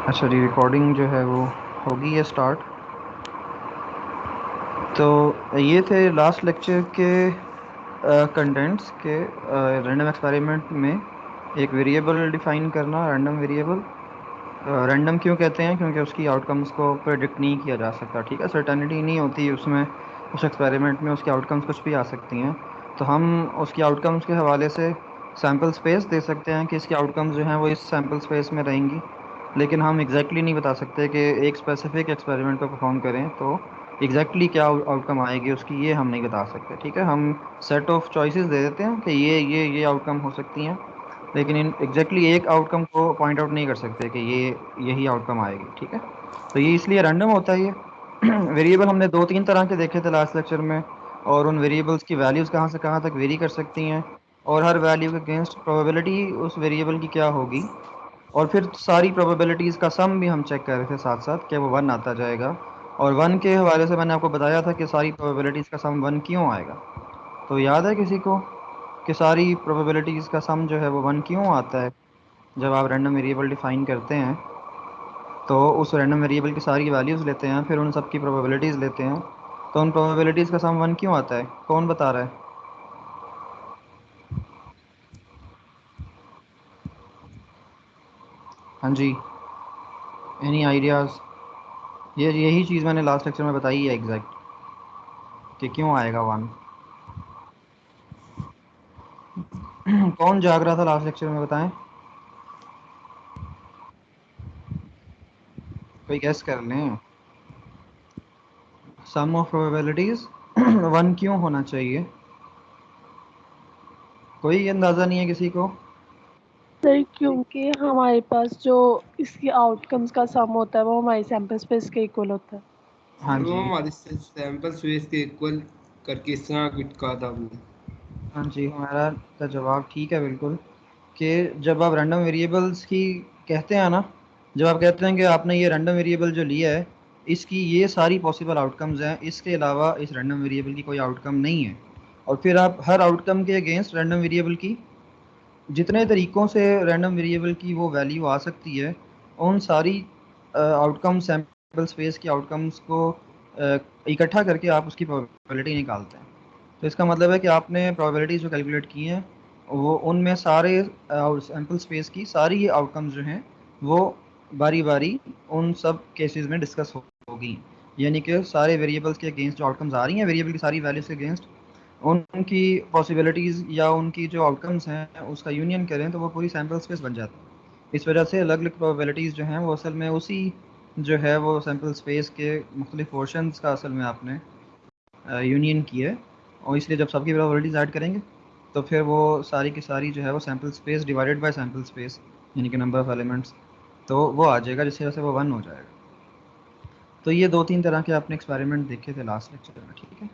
अच्छा जी, रिकॉर्डिंग जो है वो होगी है स्टार्ट। तो ये थे लास्ट लेक्चर के कंटेंट्स के। रैंडम एक्सपेरिमेंट में एक वेरिएबल डिफाइन करना, रैंडम वेरिएबल। रैंडम क्यों कहते हैं? क्योंकि उसकी आउटकम्स को प्रेडिक्ट नहीं किया जा सकता, ठीक है, सर्टेनिटी नहीं होती उसमें। उस एक्सपेरिमेंट में उसकी आउटकम्स कुछ भी आ सकती हैं। तो हम उसकी आउटकम्स के हवाले से सैम्पल स्पेस दे सकते हैं कि इसकी आउटकम्स जो हैं वो इस सैम्पल स्पेस में रहेंगी, लेकिन हम एग्जैक्टली नहीं बता सकते कि एक स्पेसिफिक एक्सपेरिमेंट को परफॉर्म करें तो एग्जैक्टली क्या आउटकम आएगी उसकी, ये हम नहीं बता सकते, ठीक है। हम सेट ऑफ चॉइसेस दे देते हैं कि ये आउटकम हो सकती हैं, लेकिन इन एग्जैक्टली एक आउटकम को पॉइंट आउट नहीं कर सकते कि ये यही आउटकम आएगी, ठीक है। तो ये इसलिए रैंडम होता है ये। वेरिएबल हमने दो तीन तरह के देखे थे लास्ट लेक्चर में, और उन वेरिएबल्स की वैल्यूज़ कहाँ से कहाँ तक वेरी कर सकती हैं, और हर वैल्यू के अगेंस्ट प्रोबेबिलिटी उस वेरिएबल की क्या होगी। और फिर सारी प्रोबेबिलिटीज़ का सम भी हम चेक कर रहे थे साथ साथ कि वो वन आता जाएगा। और वन के हवाले से मैंने आपको बताया था कि सारी प्रोबेबिलिटीज़ का सम वन क्यों आएगा। तो याद है किसी को कि सारी प्रोबेबिलिटीज़ का सम जो है वो वन क्यों आता है? जब आप रैंडम वेरिएबल डिफ़ाइन करते हैं तो उस रैंडम वेरिएबल की सारी वैल्यूज़ लेते हैं, फिर उन सब की प्रोबेबिलिटीज़ लेते हैं, तो उन प्रोबेबिलिटीज़ का सम वन क्यों आता है? कौन बता रहा है? हाँ जी, एनी आइडियाज़? ये यही चीज़ मैंने लास्ट लेक्चर में बताई है एग्जैक्ट, कि क्यों आएगा वन। कौन जाग रहा था लास्ट लेक्चर में, बताएं? कोई गेस कर लें। सम ऑफ प्रोबेबिलिटीज़ वन क्यों होना चाहिए? कोई अंदाज़ा नहीं है किसी को? सर क्योंकि हमारे पास जो इसकी आउटकम्स का सम होता है वो हमारी सैम्पल स्पेस के इक्वल होता है। हाँ सर वो जी, हमारे सैंपल स्पेस के इक्वल करके इस तरह फिट कहा था आपने। हाँ जी, हमारा का जवाब ठीक है बिल्कुल। कि जब आप रैंडम वेरिएबल्स की कहते हैं ना, जब आप कहते हैं कि आपने ये रैंडम वेरिएबल जो लिया है, इसकी ये सारी पॉसिबल आउटकम्स हैं, इसके अलावा इस रैंडम वेरिएबल की कोई आउटकम नहीं है, और फिर आप हर आउटकम के अगेंस्ट रैंडम वेरिएबल की जितने तरीक़ों से रैंडम वेरिएबल की वो वैल्यू आ सकती है, उन सारी आउटकम सैम्पल स्पेस की आउटकम्स को इकट्ठा करके आप उसकी प्रोबेबिलिटी निकालते हैं। तो इसका मतलब है कि आपने प्रोबेबिलिटीज़ जो कैलकुलेट की हैं, वो उनमें सारे सैम्पल स्पेस की सारी आउटकम्स जो हैं वो बारी बारी उन सब केसेस में डिस्कस होगी। यानी कि सारे वेरिएबल्स के अगेंस्ट जो आउटकम्स आ रही हैं, वेरिएबल की सारी वैल्यूज़ के अगेंस्ट उनकी पॉसिबिलिटीज़ या उनकी जो आउटकम्स हैं उसका यूनियन करें तो वो पूरी सैम्पल स्पेस बन जाती है। इस वजह से अलग अलग प्रोबेबिलिटीज़ जो हैं वो असल में उसी जो है वो सैम्पल स्पेस के मुख्तलिफ पोर्शंस का असल में आपने यूनियन की है, और इसलिए जब सबकी प्रोबेबिलिटीज़ ऐड करेंगे तो फिर वो सारी की सारी जो है वो sample space divided by sample space, यानी कि नंबर ऑफ एलिमेंट्स, तो वो आ जाएगा, जिसकी वजह से वो वन हो जाएगा। तो ये दो तीन तरह के आपने एक्सपेरिमेंट देखे थे लास्ट लेक्चर में, ठीक है।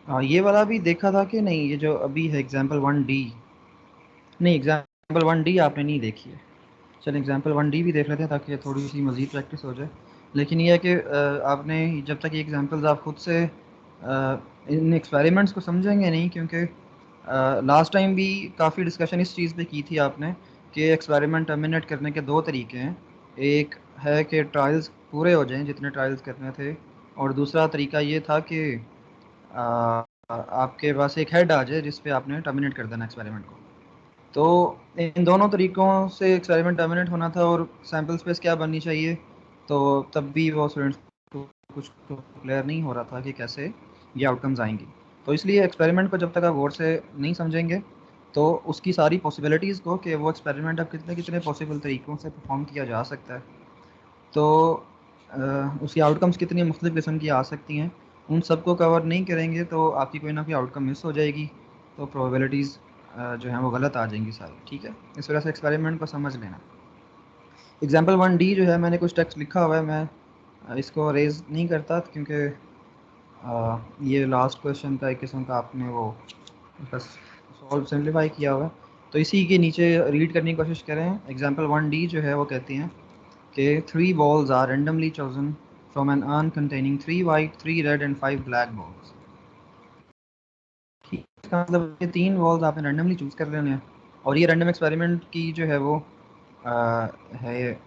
हाँ, ये वाला भी देखा था कि नहीं? ये जो अभी है एग्जाम्पल वन डी, नहीं एग्जाम्पल वन डी आपने नहीं देखी है। चल एग्जाम्पल वन डी भी देख लेते हैं ताकि थोड़ी सी मज़ीद प्रैक्टिस हो जाए। लेकिन ये है कि आपने जब तक ये एग्जाम्पल्स आप खुद से इन एक्सपेरिमेंट्स को समझेंगे नहीं, क्योंकि लास्ट टाइम भी काफ़ी डिस्कशन इस चीज़ पे की थी आपने कि एक्सपेरिमेंट टर्मिनेट करने के दो तरीके हैं। एक है कि ट्रायल्स पूरे हो जाएं जितने ट्रायल्स करने थे, और दूसरा तरीका ये था कि आपके पास एक हेड आ जाए जिस पे आपने टर्मिनेट कर देना एक्सपेरिमेंट को। तो इन दोनों तरीक़ों से एक्सपेरिमेंट टर्मिनेट होना था, और सैम्पल स्पेस क्या बननी चाहिए, तो तब भी वो स्टूडेंट्स को कुछ क्लियर नहीं हो रहा था कि कैसे ये आउटकम्स आएंगी। तो इसलिए एक्सपेरिमेंट को जब तक आप गौर से नहीं समझेंगे तो उसकी सारी पॉसिबिलिटीज़ को कि वो एक्सपेरिमेंट अब कितने कितने पॉसिबल तरीक़ों से परफॉर्म किया जा सकता है, तो उसकी आउटकम्स कितनी मुख्तलिफ़ किस्म की आ सकती हैं, उन सब को कवर नहीं करेंगे तो आपकी कोई ना कोई आउटकम मिस हो जाएगी, तो प्रोबेबिलिटीज़ जो हैं वो गलत आ जाएंगी सारी, ठीक है। इस वजह से एक्सपेरिमेंट को समझ लेना। एग्जाम्पल वन डी जो है, मैंने कुछ टेक्स्ट लिखा हुआ है, मैं इसको रेज नहीं करता क्योंकि ये लास्ट क्वेश्चन का एक किस्म का आपने वो बस सॉल्व सिंप्लीफाई किया हुआ है, तो इसी के नीचे रीड करने की कोशिश करें। एग्जाम्पल वन डी जो है वो कहती हैं कि 3 balls are randomly chosen from an urn containing 3 white, 3 red and 5 black balls। इसका मतलब ये 3 बॉल्स आपने रैंडमली चूज़ कर लेने हैं और ये रैंडम एक्सपेरिमेंट की जो है वो है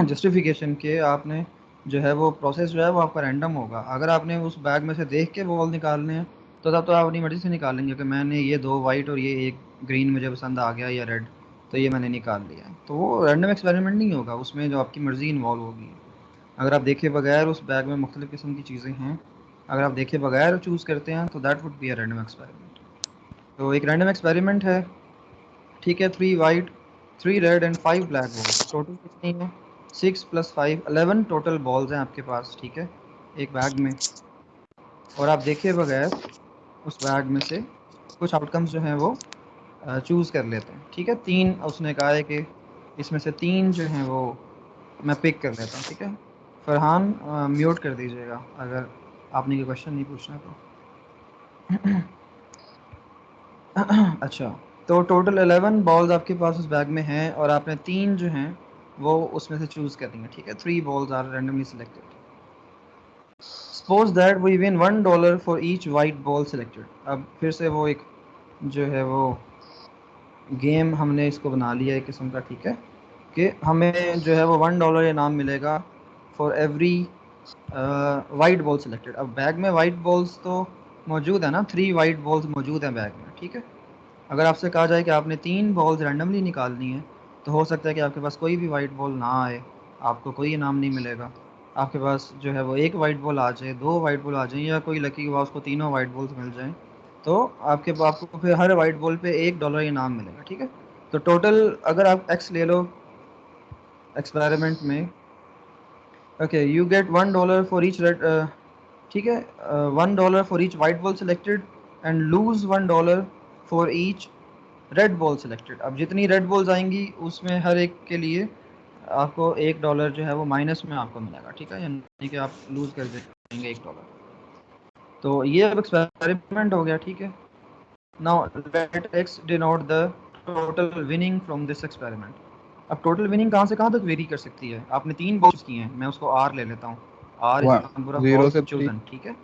जस्टिफिकेशन के आपने जो है वो प्रोसेस जो है वो आपका रैंडम होगा। अगर आपने उस बैग में से देख के बॉल निकालने हैं तो तब तो आप अपनी मर्ज़ी से निकाल लेंगे कि मैंने ये 2 वाइट और ये एक ग्रीन मुझे पसंद आ गया या रेड, तो ये मैंने निकाल लिया। तो वो रैंडम एक्सपेरिमेंट नहीं होगा, उसमें जो आपकी मर्ज़ी इन्वॉल्व होगी। अगर आप देखे बगैर उस बैग में मुख्तलिफ़ किस्म की चीज़ें हैं, अगर आप देखे बगैर चूज़ करते हैं तो that would be a random experiment. तो एक रैंडम एक्सपेरिमेंट है, ठीक है। 3 white, 3 red and 5 black balls, total कितनी है? 6 + 5 11 टोटल बॉल्स हैं आपके पास, ठीक है, एक बैग में। और आप देखे बगैर उस बैग में से कुछ आउटकम्स जो हैं वो चूज़ कर लेते हैं, ठीक है। 3 उसने कहा है कि इसमें से 3 जो हैं वो मैं पिक कर लेता हूँ, ठीक है। फरहान म्यूट कर दीजिएगा अगर आपने ये क्वेश्चन नहीं पूछना तो। अच्छा, तो टोटल 11 बॉल्स आपके पास उस बैग में हैं और आपने 3 जो हैं वो उसमें से चूज़ करनी है, ठीक है। 3 balls are randomly selected. Suppose that we win $1 for each white ball selected. अब फिर से वो एक जो है वो गेम हमने इसको बना लिया एक किस्म का, ठीक है, कि हमें जो है वो $1 इनाम मिलेगा for every white ball selected. अब बैग में वाइट बॉल्स तो मौजूद है ना, 3 वाइट बॉल्स मौजूद हैं बैग में, ठीक है। अगर आपसे कहा जाए कि आपने 3 बॉल्स रैंडमली निकालनी है तो हो सकता है कि आपके पास कोई भी वाइट बॉल ना आए, आपको कोई इनाम नहीं मिलेगा। आपके पास जो है वो एक वाइट बॉल आ जाए, 2 वाइट बॉल आ जाएँ, या कोई लकी हुआ उसको तीनों वाइट बॉल्स मिल जाएँ, तो आपको फिर हर वाइट बॉल पे $1 इनाम मिलेगा, ठीक है। तो टोटल अगर आप एक्स ले लो एक्सपेरिमेंट में, okay, you get $1 for each red, ठीक है, $1 for each white ball selected and lose $1 for each red ball selected. अब जितनी रेड बॉल्स आएंगी उसमें हर एक के लिए आपको $1 जो है वो माइनस में आपको मिलेगा, ठीक है, यानी कि आप लूज कर देंगे $1। तो ये अब एक्सपेरिमेंट हो गया, ठीक है। Now let x denote the total winning from this experiment. अब टोटल विनिंग कहाँ से कहाँ तक वेरी कर सकती है? आपने 3 बॉल्स की हैं, मैं उसको आर ले लेता हूँ, R is one number of 0 balls से 3। चोजन, ठीक है।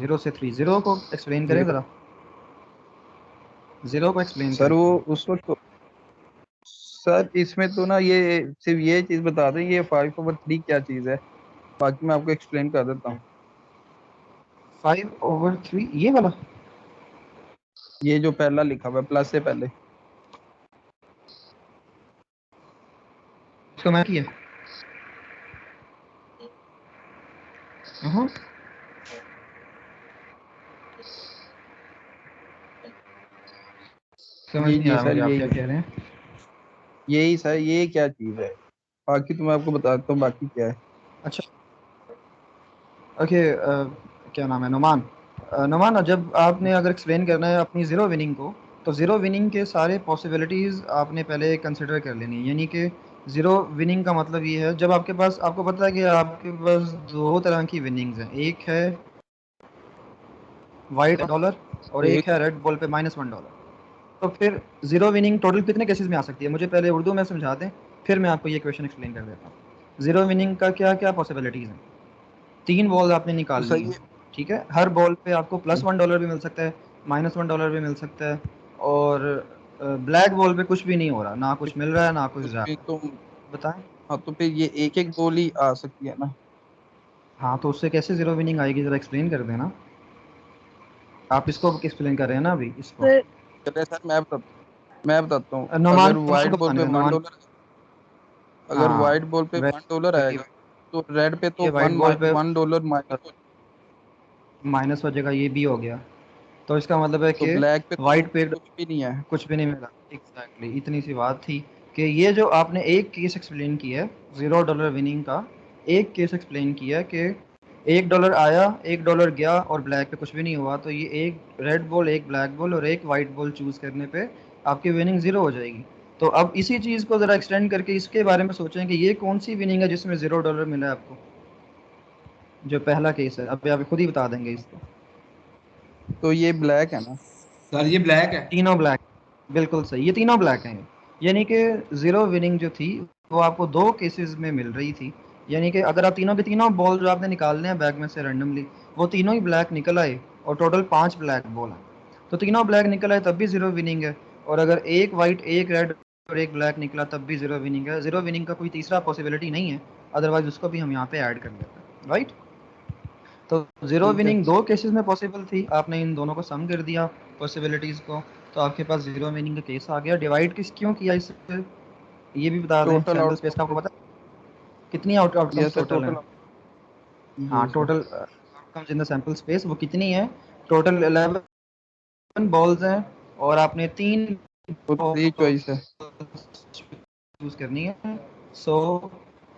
0 से 3, 0 को एक्सप्लेन करें 0 ज़रा, 0 को एक्सप्लेन सर करें। वो उस वक्त तो, सर इसमें तो ना ये सिर्फ ये चीज बता दें ये 5/3 क्या चीज है, बाकी मैं आपको एक्सप्लेन कर देता हूँ। 5/3 ये वाला? ये जो पहला लिखा हुआ है प्लस से पहले, इसको मैं किया हाँ, समझ ये नहीं जी आया सर मुझे आप क्या यही कह रहे हैं। यही सर ये क्या चीज है, बाकी तो मैं आपको बताता हूँ बाकी क्या है। अच्छा, ओके, क्या नाम है, नुमान। नुमान, जब आपने अगर एक्सप्लेन करना है अपनी ज़ीरो विनिंग को, तो ज़ीरो विनिंग के सारे पॉसिबिलिटीज़ आपने पहले कंसिडर कर लेनी है। यानी कि ज़ीरो विनिंग का मतलब ये है, जब आपके पास, आपको पता है कि आपके पास 2 तरह की विनिंग्स हैं, एक है वाइट डॉलर और एक एक है रेड बॉल पे -$1। तो फिर ज़ीरो विनिंग टोटल कितने केसेस में आ सकती है? मुझे पहले उर्दू में समझा दें, फिर मैं आपको ये क्वेश्चन एक्सप्लेन कर देता हूँ। ज़ीरो विनिंग का क्या क्या पॉसिबिलिटीज़ हैं? 3 बॉल आपने तो निकालनी सर है, ये ठीक है। हर बॉल पे आपको +$1 भी मिल सकता है, -$1 भी मिल सकता है, और ब्लैक बॉल पे कुछ भी नहीं हो रहा, ना कुछ मिल रहा है ना कुछ उस जा पे रहा तो, है। बताएं। हाँ तो फिर ये एक एक बॉल ही आ सकती है ना। हाँ, तो उससे कैसे ज़ीरो विनिंग आएगी, ज़रा एक्सप्लेन कर देना। आप इसको एक्सप्लेन कर रहे हैं ना अभी इसको। सर चलिए सर मैं बताता हूँ। नोमान, अगर नोमान वाइट को बॉल बताने पे दें, वन नोमान। डॉलर अगर हाँ, वाइट बॉल पे $1 वैसे आएगा तो रेड पे तो ये वाइट वन बॉल पे $1 माइनस हो, माइनस हो जाएगा, ये भी हो गया। तो इसका मतलब है तो कि ब्लैक पे तो वाइट पे कुछ भी नहीं है। कुछ भी नहीं मिला। एग्जैक्टली, इतनी सी बात थी कि ये जो आपने एक केस एक्सप्लेन किया है $0 विनिंग का, एक केस एक्सप्लेन किया है कि $1 आया, $1 गया और ब्लैक पे कुछ भी नहीं हुआ, तो ये एक रेड बॉल, एक ब्लैक बॉल और एक वाइट बॉल चूज़ करने पे आपकी विनिंग ज़ीरो हो जाएगी। तो अब इसी चीज़ को ज़रा एक्सटेंड करके इसके बारे में सोचें कि ये कौन सी विनिंग है जिसमें $0 मिला है आपको। जो पहला केस है, अभी आप खुद ही बता देंगे इसको। तो ये ब्लैक है ना। सर ये ब्लैक है। तीनों ब्लैक, बिल्कुल सही, ये तीनों ब्लैक हैं। यानी कि ज़ीरो विनिंग जो थी वो आपको 2 केसेस में मिल रही थी। यानी कि अगर आप तीनों के तीनों बॉल जो आपने निकालने हैं बैग में से रैंडमली, वो तीनों ही ब्लैक निकल आए, और टोटल 5 ब्लैक बॉल हैं, तो तीनों ब्लैक निकला है तब भी 0 विनिंग है, और अगर एक वाइट एक रेड और एक ब्लैक निकला तब भी 0 विनिंग है। 0 विनिंग का कोई तीसरा पॉसिबिलिटी नहीं है, अदरवाइज उसको भी हम यहाँ पे ऐड कर लेते हैं, राइट। तो 0 ठीक है। विनिंग दो केसेस में पॉसिबल थी, आपने इन दोनों को सम कर दिया पॉसिबिलिटीज को, तो आपके पास 0 विनिंग का केस आ गया। डिवाइड किस क्यों किया इससे ये भी बता दें, टोटल सैंपल स्पेस का आपको आउटकम। पता है? कितनी आउटकम्स यस सर, टोटल हैं? टोटल। हाँ, जी sir. Total outcomes in the sample space वो कितनी है? टोटल 11 बॉल्स हैं, और आपने 3 तो 3 चॉइस है। चूज करनी है। सो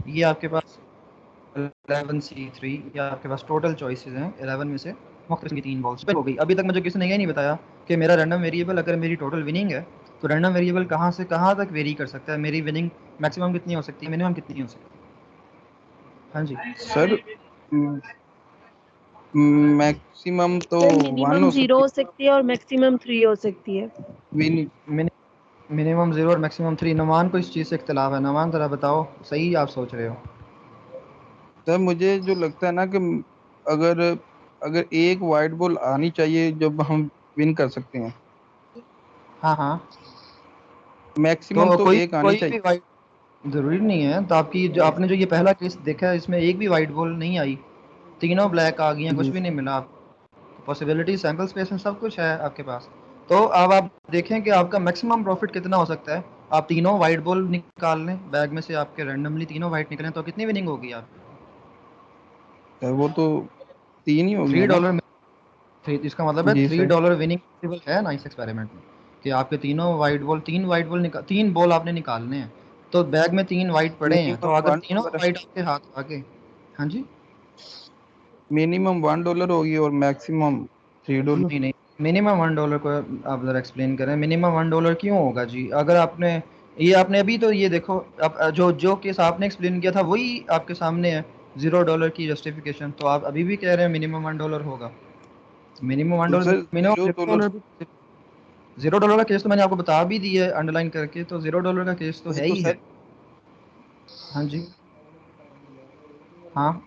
ये आपके पास 11C3, या आपके पास टोटल चॉइसेस हैं 11 में से मुख्तलिफ की 3 बॉल्स हो गई। अभी तक मुझे किसी ने ये नहीं बताया कि मेरा रैंडम वेरिएबल अगर मेरी टोटल विनिंग है तो रैंडम वेरिएबल कहाँ से कहाँ तक वेरी कर सकता है, मेरी विनिंग मैक्सिमम कितनी हो सकती है, मिनिमम कितनी हो सकती है? हाँ जी सर मैक्सिमम तो सर 1 मिनिमम हो 0 सकती हो सकती है और मैक्सिमम 3 हो सकती है। है। मिनिमम 0 और मैक्सिमम 3। नुमान को इस चीज़ से इख्तलाफ है, नुमान ज़रा बताओ सही आप सोच रहे हो? सर मुझे जो लगता है ना कि अगर अगर एक वाइट बॉल आनी चाहिए जब हम विन कर सकते हैं, हाँ हाँ, मैक्सिमम तो तो कोई एक आनी कोई भी चाहिए। वाइट ज़रूरी नहीं है, तो आपकी जो आपने जो ये पहला केस देखा है इसमें एक भी वाइट बॉल नहीं आई, तीनों ब्लैक आ गई हैं, कुछ जी भी नहीं मिला आपको। पॉसिबिलिटी सैंपल स्पेस में सब कुछ है आपके पास। तो अब आप देखें कि आपका मैक्सिमम प्रॉफिट कितना हो सकता है। आप तीनों वाइट बॉल निकाल लें बैग में से, आपके रैंडमली तीनों वाइट निकलें, तो कितनी विनिंग होगी आपकी? सर, वो तो 3 ही हो गया ना। $3 में थ्री, इसका मतलब है जी three sir. Dollar winning possible है ना इस एक्सपेरिमेंट में, कि आपके तीनों वाइट बॉल, तीन बॉल आपने निकालने हैं, तो बैग में 3 वाइट पड़े हैं, तो मिनिमम अगर वन तीनों डॉलर वाइट आपके हाथ आ गए। हाँ जी। मिनिमम $1 होगी और मैक्सिमम $3। नहीं नहीं, मिनिमम $1 को आप ज़रा एक्सप्लेन करें, मिनिमम $1 क्यों होगा जी? अगर आपने ये आपने अभी तो ये देखो, अब जो जो केस आपने एक्सप्लेन किया था वही आपके सामने है, $0 की जस्टिफिकेशन, तो आप अभी भी कह रहे हैं मिनिमम $1 होगा। मिनिमम वन तो डॉलर सर मिनिमम $0। $0 का केस तो मैंने आपको बता भी दिया है अंडरलाइन करके, तो $0 का केस तो ये है तो ही है। सर हाँ जी। हाँ,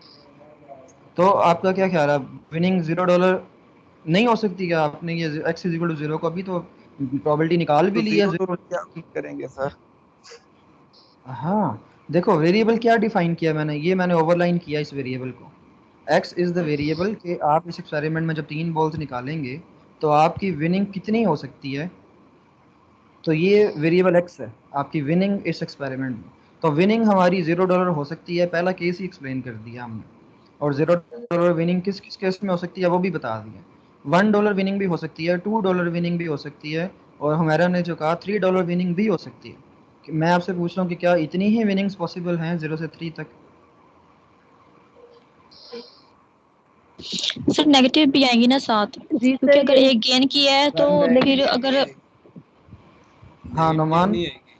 तो आपका क्या ख्याल है, विनिंग $0 नहीं हो सकती क्या? आपने ये x इज इक्वल टू 0 को अभी तो प्रोबेबिलिटी निकाल भी तो ली है $0 0। क्या करेंगे सर? हाँ, देखो वेरिएबल क्या डिफाइन किया मैंने, ये मैंने ओवरलाइन किया इस वेरिएबल को। x इज द वेरिएबल कि आप इस एक्सपेरिमेंट में जब 3 बॉल्स निकालेंगे तो आपकी विनिंग कितनी हो सकती है, तो ये वेरिएबल x है आपकी विनिंग इस एक्सपेरिमेंट में। तो विनिंग हमारी $0 हो सकती है, पहला केस ही एक्सप्लेन कर दिया हमने, और $0 विनिंग किस किस केस में हो सकती है वो भी बता दिया। $1 विनिंग भी हो सकती है, $2 विनिंग भी हो सकती है, और हमारा ने जो कहा $3 विनिंग भी हो सकती है। मैं आपसे पूछ रहा हूँ कि क्या इतनी ही विनिंग्स पॉसिबल हैं 0 से 3 तक? सर नेगेटिव भी आएंगी ना साथ, जी क्योंकि सर अगर ये एक गेन किया है तो फिर अगर हाँ नेगेटिव नुमान, नहीं आएगी।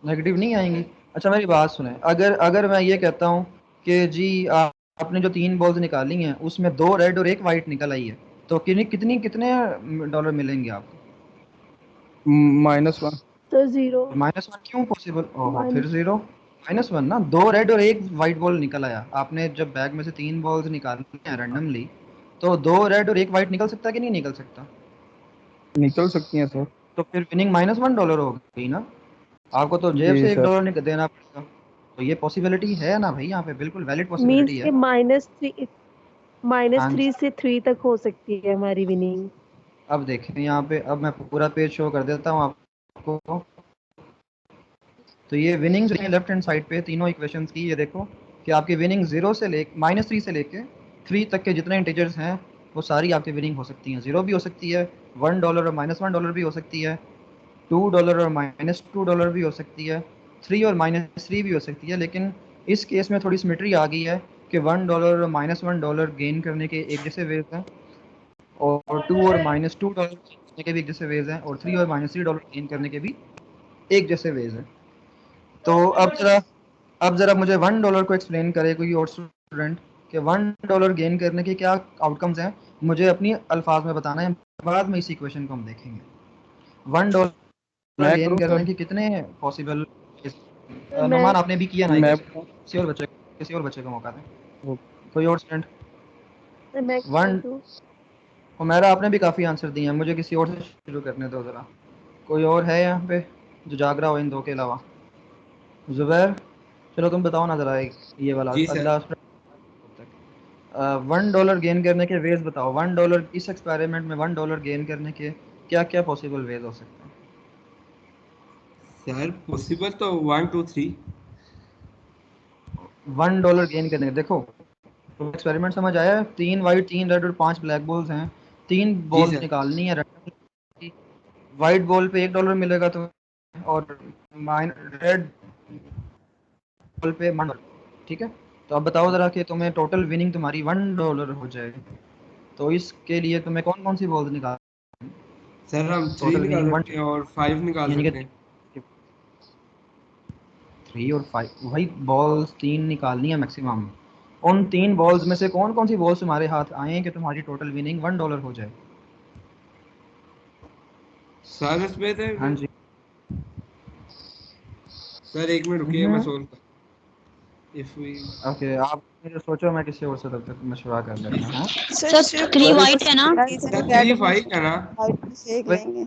नेगेटिव नहीं आएंगी। अच्छा मेरी बात सुने, अगर अगर मैं ये कहता हूँ कि जी आपने जो 3 बॉल्स निकाली हैं उसमें 2 रेड और 1 वाइट निकल आई है, तो कितनी कितने डॉलर मिलेंगे आपको? -1। सर 0 -1 क्यों पॉसिबल? ओहो, फिर माइनस 0। -1 ना, 2 रेड और 1 वाइट बॉल निकल आया, आपने जब बैग में से 3 बॉल्स निकाली हैं रैंडमली, तो 2 रेड और 1 वाइट निकल सकता है कि नहीं निकल सकता? निकल सकती हैं सर। तो फिर विनिंग $1 हो गई ना, आपको तो जेब जी से सर। $1 देना पड़ेगा। तो ये पॉसिबिलिटी है ना भाई, यहाँ पे बिल्कुल वैलिड मीन्स पॉसिबिलिटी के है। माइनस हाँ जी। थ्री से 3 तक हो सकती है हमारी विनिंग। अब देखें यहाँ पे, अब मैं पूरा पेज शो कर देता हूँ आपको। तो ये विनिंग्स हैं लेफ्ट हैंड साइड पे तीनों इक्वेशंस की, ये देखो कि आपकी विनिंग -3 से लेके 3 तक के जितने इंटीजर्स हैं वो सारी आपकी विनिंग हो सकती हैं। 0 भी हो सकती है, $1 और -$1 भी हो सकती है, $2 और -$2 भी हो सकती है, 3 और -3 भी हो सकती है। लेकिन इस केस में थोड़ी सिमेट्री आ गई है कि $1 और -$1 गेन करने के एक जैसे वेज हैं, और 2 और -$2 गेन करने के भी एक जैसे वेज हैं, और 3 और -$3 गेन करने के भी एक जैसे वेज हैं। तो अब जरा मुझे $1 को एक्सप्लेन करे कोई और स्टूडेंट, कि $1 गेन करने के क्या आउटकम्स हैं, मुझे अपनी अल्फाज में बताना है, बाद में इस इक्वेशन को हम देखेंगे। $1 मैं गेन करूँ करने सर? के कितने पॉसिबल? सर मैं नुमान आपने भी किया ना एक मैं वैसे, किसी और बच्चे को मौका दें, वो- कोई और स्टूडेंट। सर मैं वन कर दूं। हुमैरा आपने भी काफ़ी आंसर दिए हैं, मुझे किसी और से शुरू करने दो ज़रा। कोई और है यहाँ पे जो जाग रहा हो इन दो के अलावा? ज़ुबैर, चलो तुम बताओ ना ज़रा ये वाला जी सर। अगला $1 गेन करने के वेज बताओ। $1 इस एक्सपेरिमेंट में $1 गेन करने के क्या क्या पॉसिबल वेज हो सकते हैं? सर पॉसिबल तो 1 2 3। $1 गेन करने के, देखो तो एक्सपेरिमेंट समझ आया? 3 वाइट 3 रेड और 5 ब्लैक बॉल्स हैं, 3 जी बॉल्स सर। निकालनी है randomly। वाइट बॉल पे $1 मिलेगा तुम्हें और रेड बॉल पे $1। ठीक है, तो अब बताओ जरा कि तुम्हें टोटल विनिंग तुम्हारी $1 हो जाए, तो इसके लिए तुम्हें कौन कौन सी बॉल्स निकाल, सर हम 3 टोटल निकाल विनिंग वन, सकते हैं और 5 निकाल यानी सकते कि हैं। 3 और 5, वही बॉल्स 3 निकालनी है मैक्सिमम। उन 3 बॉल्स में से कौन कौन सी बॉल्स तुम्हारे हाथ आए कि तुम्हारी टोटल विनिंग $1 हो जाए? सर इसमें हाँ तो जी। सर 1 मिनट रुकिए मैं सोल्व कर। इफ वी ओके, आप मुझे सोचो, मैं किसी और से तब तक मशवरा कर लेता हूँ। सर सिर्फ 3 दो वाइट है ना? पॉसिबिलिटीज हैं, सर रेड 3 में 5 है ना? वाइट में से एक वे- लेंगे।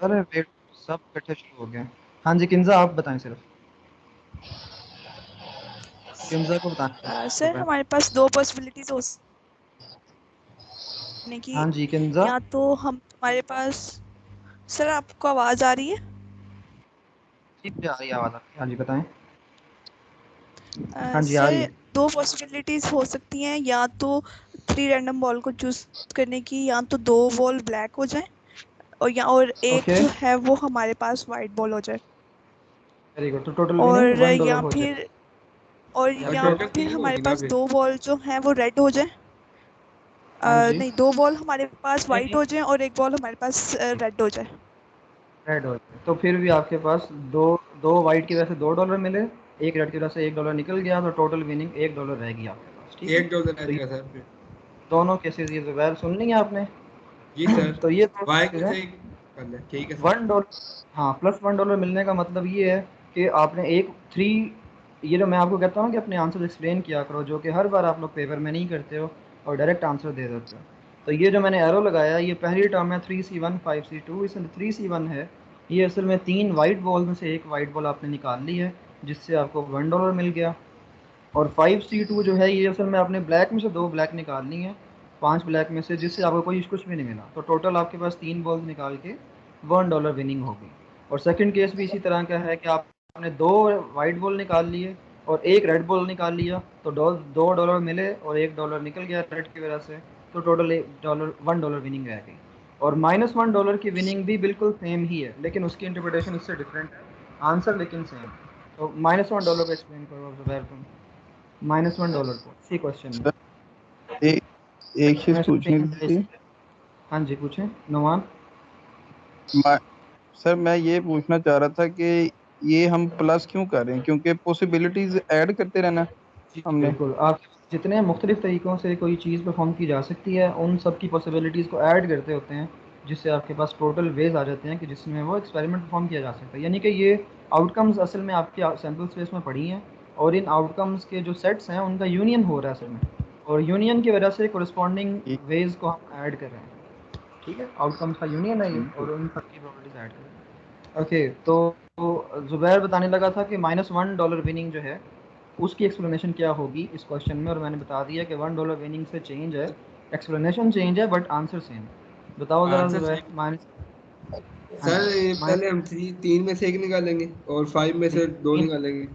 अरे वेट, सब इकट्ठे शुरू हो गए। हाँ जी, किंजा आप बताएं सिर्फ, किंजा को बताना सर है। हमारे पास दो पॉसिबिलिटीज हो सकने की। हाँ जी किंजा। या तो हम हमारे पास, सर आपको आवाज आ रही है? जी मुझे आ रही है आवाज़ आपकी, हाँ जी बताएं। हाँ जी आ रही सर है। दो पॉसिबिलिटीज हो सकती हैं, या तो 3 रैंडम बॉल को चूज करने की, या तो 2 बॉल ब्लैक हो जाए और एक ओके जो है वो हमारे पास वाइट बॉल हो जाए। वेरी गुड, तो टोटल विनिंग और $1 हो जाए। या सर या फिर टोटल फिर 3 हमारे होगी ना पास फिर? 2 बॉल जो हैं वो रेड हो जाए। हाँ जी, नहीं, 2 बॉल हमारे पास नहीं वाइट नहीं हो जाए और एक बॉल हमारे पास रेड हो जाए। रेड हो जाए, तो फिर भी आपके पास दो, दो वाइट की वजह से $2 मिले, एक रेड की वजह से $1 निकल गया, तो टोटल विनिंग $1 रहेगी आपके पास। ठीक है, 1 डॉलर तो ये रहेगा सर फिर। दोनों केसेस ये जुबैर सुन ली आपने। जी सर। तो ये दो वाई केसेस में हैं। से एक कर ले, ठीक है सर। $1, हाँ प्लस $1 मिलने का मतलब ये है कि आपने एक थ्री, ये जो मैं आपको कहता हूँ कि अपने आंसर एक्सप्लेन किया करो, जो कि हर बार आप लोग पेपर में नहीं करते हो और डायरेक्ट आंसर दे देते हो। तो ये जो मैंने एरो लगाया, ये पहली टर्म है 3C1 5C2, इसमें 3C1 है, ये असल में 3 वाइट बॉल में से एक वाइट बॉल आपने निकाल ली है, जिससे आपको $1 मिल गया। और 5C2 जो है, ये असल में आपने ब्लैक में से 2 ब्लैक निकालनी है, 5 ब्लैक में से, जिससे आपको कोई कुछ भी नहीं मिला, तो टोटल आपके पास 3 बॉल्स निकाल के $1 विनिंग होगी। और सेकंड केस भी इसी तरह का है कि आपने 2 वाइट बॉल निकाल लिए और एक रेड बॉल निकाल लिया, तो $2 मिले और $1 निकल गया रेड की वजह से, तो टोटल $1 विनिंग रह गई। और -$1 की विनिंग भी बिल्कुल सेम ही है, लेकिन उसकी इंटरप्रिटेशन इससे डिफरेंट है, आंसर लेकिन सेम। तो -$1 को एक्सप्लेन करो जुबैर तुम, -$1 को इसी क्वेश्चन में। सर एक एक चीज एक्सप्लेनेशन पूछनी सेम है थी। हाँ जी पूछें नुमान। मैं सर मैं ये पूछना चाह रहा था कि ये हम प्लस क्यों कर रहे हैं, क्योंकि पॉसिबिलिटीज ऐड करते रहना जी जी हमने। बिल्कुल, आप जितने मुख्तलिफ तरीक़ों से कोई चीज़ परफॉर्म की जा सकती है, उन सब की पॉसिबिलिटीज़ को ऐड करते होते हैं, जिससे आपके पास टोटल वेज आ जाते हैं कि जिसमें वो एक्सपेरिमेंट परफॉर्म किया जा सकता है। यानी कि ये आउटकम्स असल में आपके सैम्पल स्पेस में पड़ी हैं, और इन आउटकम्स के जो सेट्स हैं उनका यूनियन हो रहा है असल में, और यूनियन की वजह से कोरस्पॉन्डिंग ठीक वेज को हम ऐड कर रहे हैं। ठीक है, आउटकम्स का यूनियन है ये, ठीक है। और उन सब की प्रॉपर्टीज ऐड कर रहे हैं। ओके, तो ज़ुबैर बताने लगा था कि -$1 विनिंग जो है उसकी एक्सप्लेनेशन क्या होगी इस क्वेश्चन में, और मैंने बता दिया कि $1 विनिंग से चेंज है, एक्सप्लेनेशन चेंज है बट आंसर सेम। बताओ ज़रा आंसर ज़ुबैर, सेम। माइनस, हाँ सर जी ये माइनस पहले हम 3 में से एक निकालेंगे और 5 में से 2 तीन, निकालेंगे।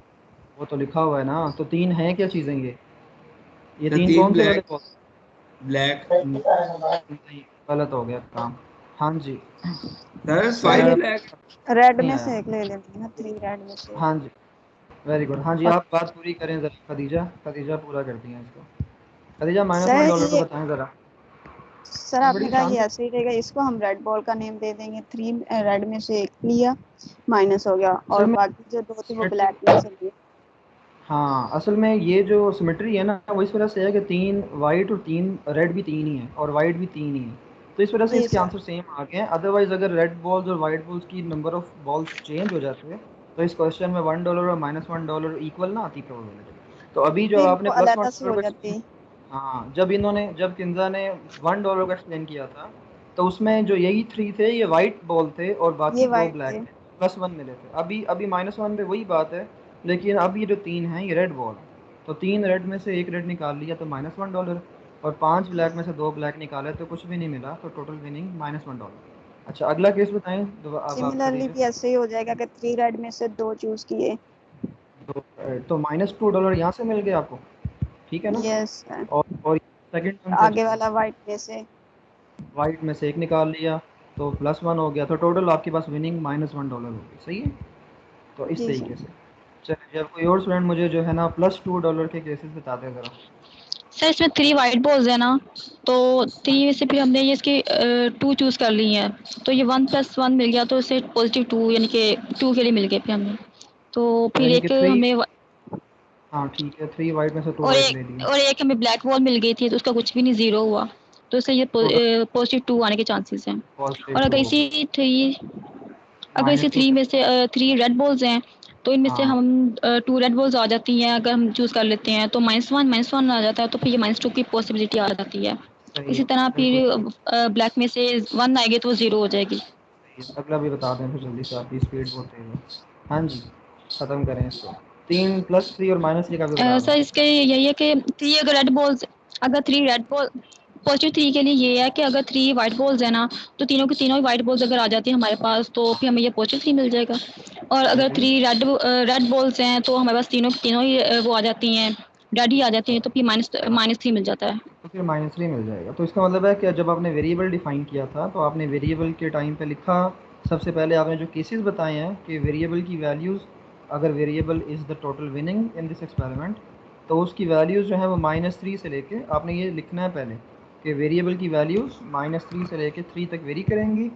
वो तो लिखा हुआ है ना, तो 3 है क्या चीज़ें ये सर 3 3 कौन से वाले ब्लैक बॉल? ब्लैक। नहीं, गलत हो गया काम। हाँ जी, सर 5 ज़ुबैर ब्लैक। रेड नहीं में आया। से एक ले लेंगे ना, 3 रेड में से। हाँ जी वेरी गुड, हाँ जी और आप बात पूरी करें ज़रा, खदीजा, खदीजा पूरा करती हैं इसको। खदीजा सर -$1 को ये, बताएं ज़रा। सर हाँ आपने बड़ी कहा ये शांति। ऐसे ही रहेगा, इसको हम रेड बॉल का नेम दे देंगे। 3 रेड में से एक लिया, माइनस हो गया, असल और में बाकी जो 2 थे वो सिमेट्री, ब्लैक में से लिए। हाँ असल में ये जो सिमेट्री है ना, वो इस वजह से है कि 3 वाइट और 3 रेड भी 3 ही है, और वाइट भी 3 ही है, तो इस वजह से जी इसके सर। आंसर सेम आ गए हैं। अदरवाइज अगर रेड बॉल्स और वाइट बॉल्स की नंबर ऑफ बॉल्स चेंज हो जाते तो इस क्वेश्चन में $1 और -$1 इक्वल ना आती प्रोबेबिलिटी। तो अभी जो फिर आपने वो प्लस वन अलग से डॉलर हो को जाती एक्सप्लेन, है। हाँ, जब किंजा ने $1 का एक्सप्लेन किया था, तो उसमें जो यही 3 थे ये वाइट बॉल थे और बाकी ये 2 वाइट ब्लैक थे। थे, +1 मिले थे। अभी अभी -1 पे वही बात है, लेकिन अब ये जो 3 हैं ये रेड बॉल है, तो 3 रेड में से 1 रेड निकाल लिया तो -$1, और 5 ब्लैक में से 2 ब्लैक निकाले तो कुछ भी नहीं मिला, तो टोटल विनिंग -$1। अच्छा, अगला केस बताएं, अब आप सिमिलरली करिए। भी ऐसे ही हो जाएगा कि 3 रेड में से 2 चूज किए। तो -$2 यहाँ से मिल गया आपको, ठीक है ना? यस। और सेकंड वन आगे टेस्ट वाला वाइट में से। वाइट में से 1 निकाल लिया तो +1 हो गया, तो टोटल आपके पास विनिंग -$1 होगी, सही है? तो इस जी तरीके सर। से। चलिए, अब कोई और स्टूडेंट मुझे जो है ना +$2 के केसेस बता दे ज़रा। सर इसमें 3 वाइट बॉल्स है ना, तो 3 में से फिर हमने ये इसके 2 चूज कर ली हैं, तो ये 1 + 1 मिल गया, तो इसे +2 यानी कि 2 के लिए मिल गए फिर हमें। तो फिर यानी कि एक 3, हमें हाँ ठीक है, 3 वाइट में से 2 वाइट ले लिए। और एक हमें ब्लैक बॉल मिल गई थी, तो उसका कुछ भी नहीं, 0 हुआ, तो इससे ये टोटल +2 आने के चांसेस हैं। और +2 हो गया, अगर इसी -2 3 में से 3 रेड बॉल्स हैं, तो इनमें से हाँ हम 2 रेड बॉल्स आ जाती हैं, अगर हम चूज कर लेते हैं तो -1 आ जाता है, तो फिर ये -2 की पॉसिबिलिटी आ जाती है। सही इसी है, तरह बिल्कुल फिर सही। ब्लैक में से 1 आएगी तो वो 0 हो जाएगी। सही है। अगला भी बता दें फिर जल्दी से, आपकी स्पीड बहुत तेज है। हाँ जी, ख़त्म करें इसको। 3 +3 और -3 का भी बता दें। सर इसके यही है कि 3 अगर रेड बॉल्स, अगर 3 रेड बॉल, +3 के लिए ये है कि अगर 3 व्हाइट बॉल्स है ना, तो तीनों की तीनों ही व्हाइट बॉल्स अगर आ जाती है हमारे पास, तो फिर हमें ये +3 मिल जाएगा। और अगर ठीक है, 3 रेड बॉल्स हैं, तो हमारे पास तीनों की तीनों ही वो आ जाती हैं, रेड ही आ जाती हैं, तो फिर हाँ, -3 मिल जाता है। तो फिर -3 मिल जाएगा। तो इसका मतलब है कि जब आपने वेरिएबल डिफाइन किया था, तो आपने वेरिएबल के टाइम पे लिखा, सबसे पहले आपने जो केसेस बताए हैं कि वेरिएबल की वैल्यूज़, अगर variable is the total winning in this experiment, तो उसकी वैल्यूज़ जो है वो -3 से लेके आपने ये लिखना है पहले कि वेरिएबल की वैल्यूज़ -3 से लेके 3 तक वेरी करेंगी,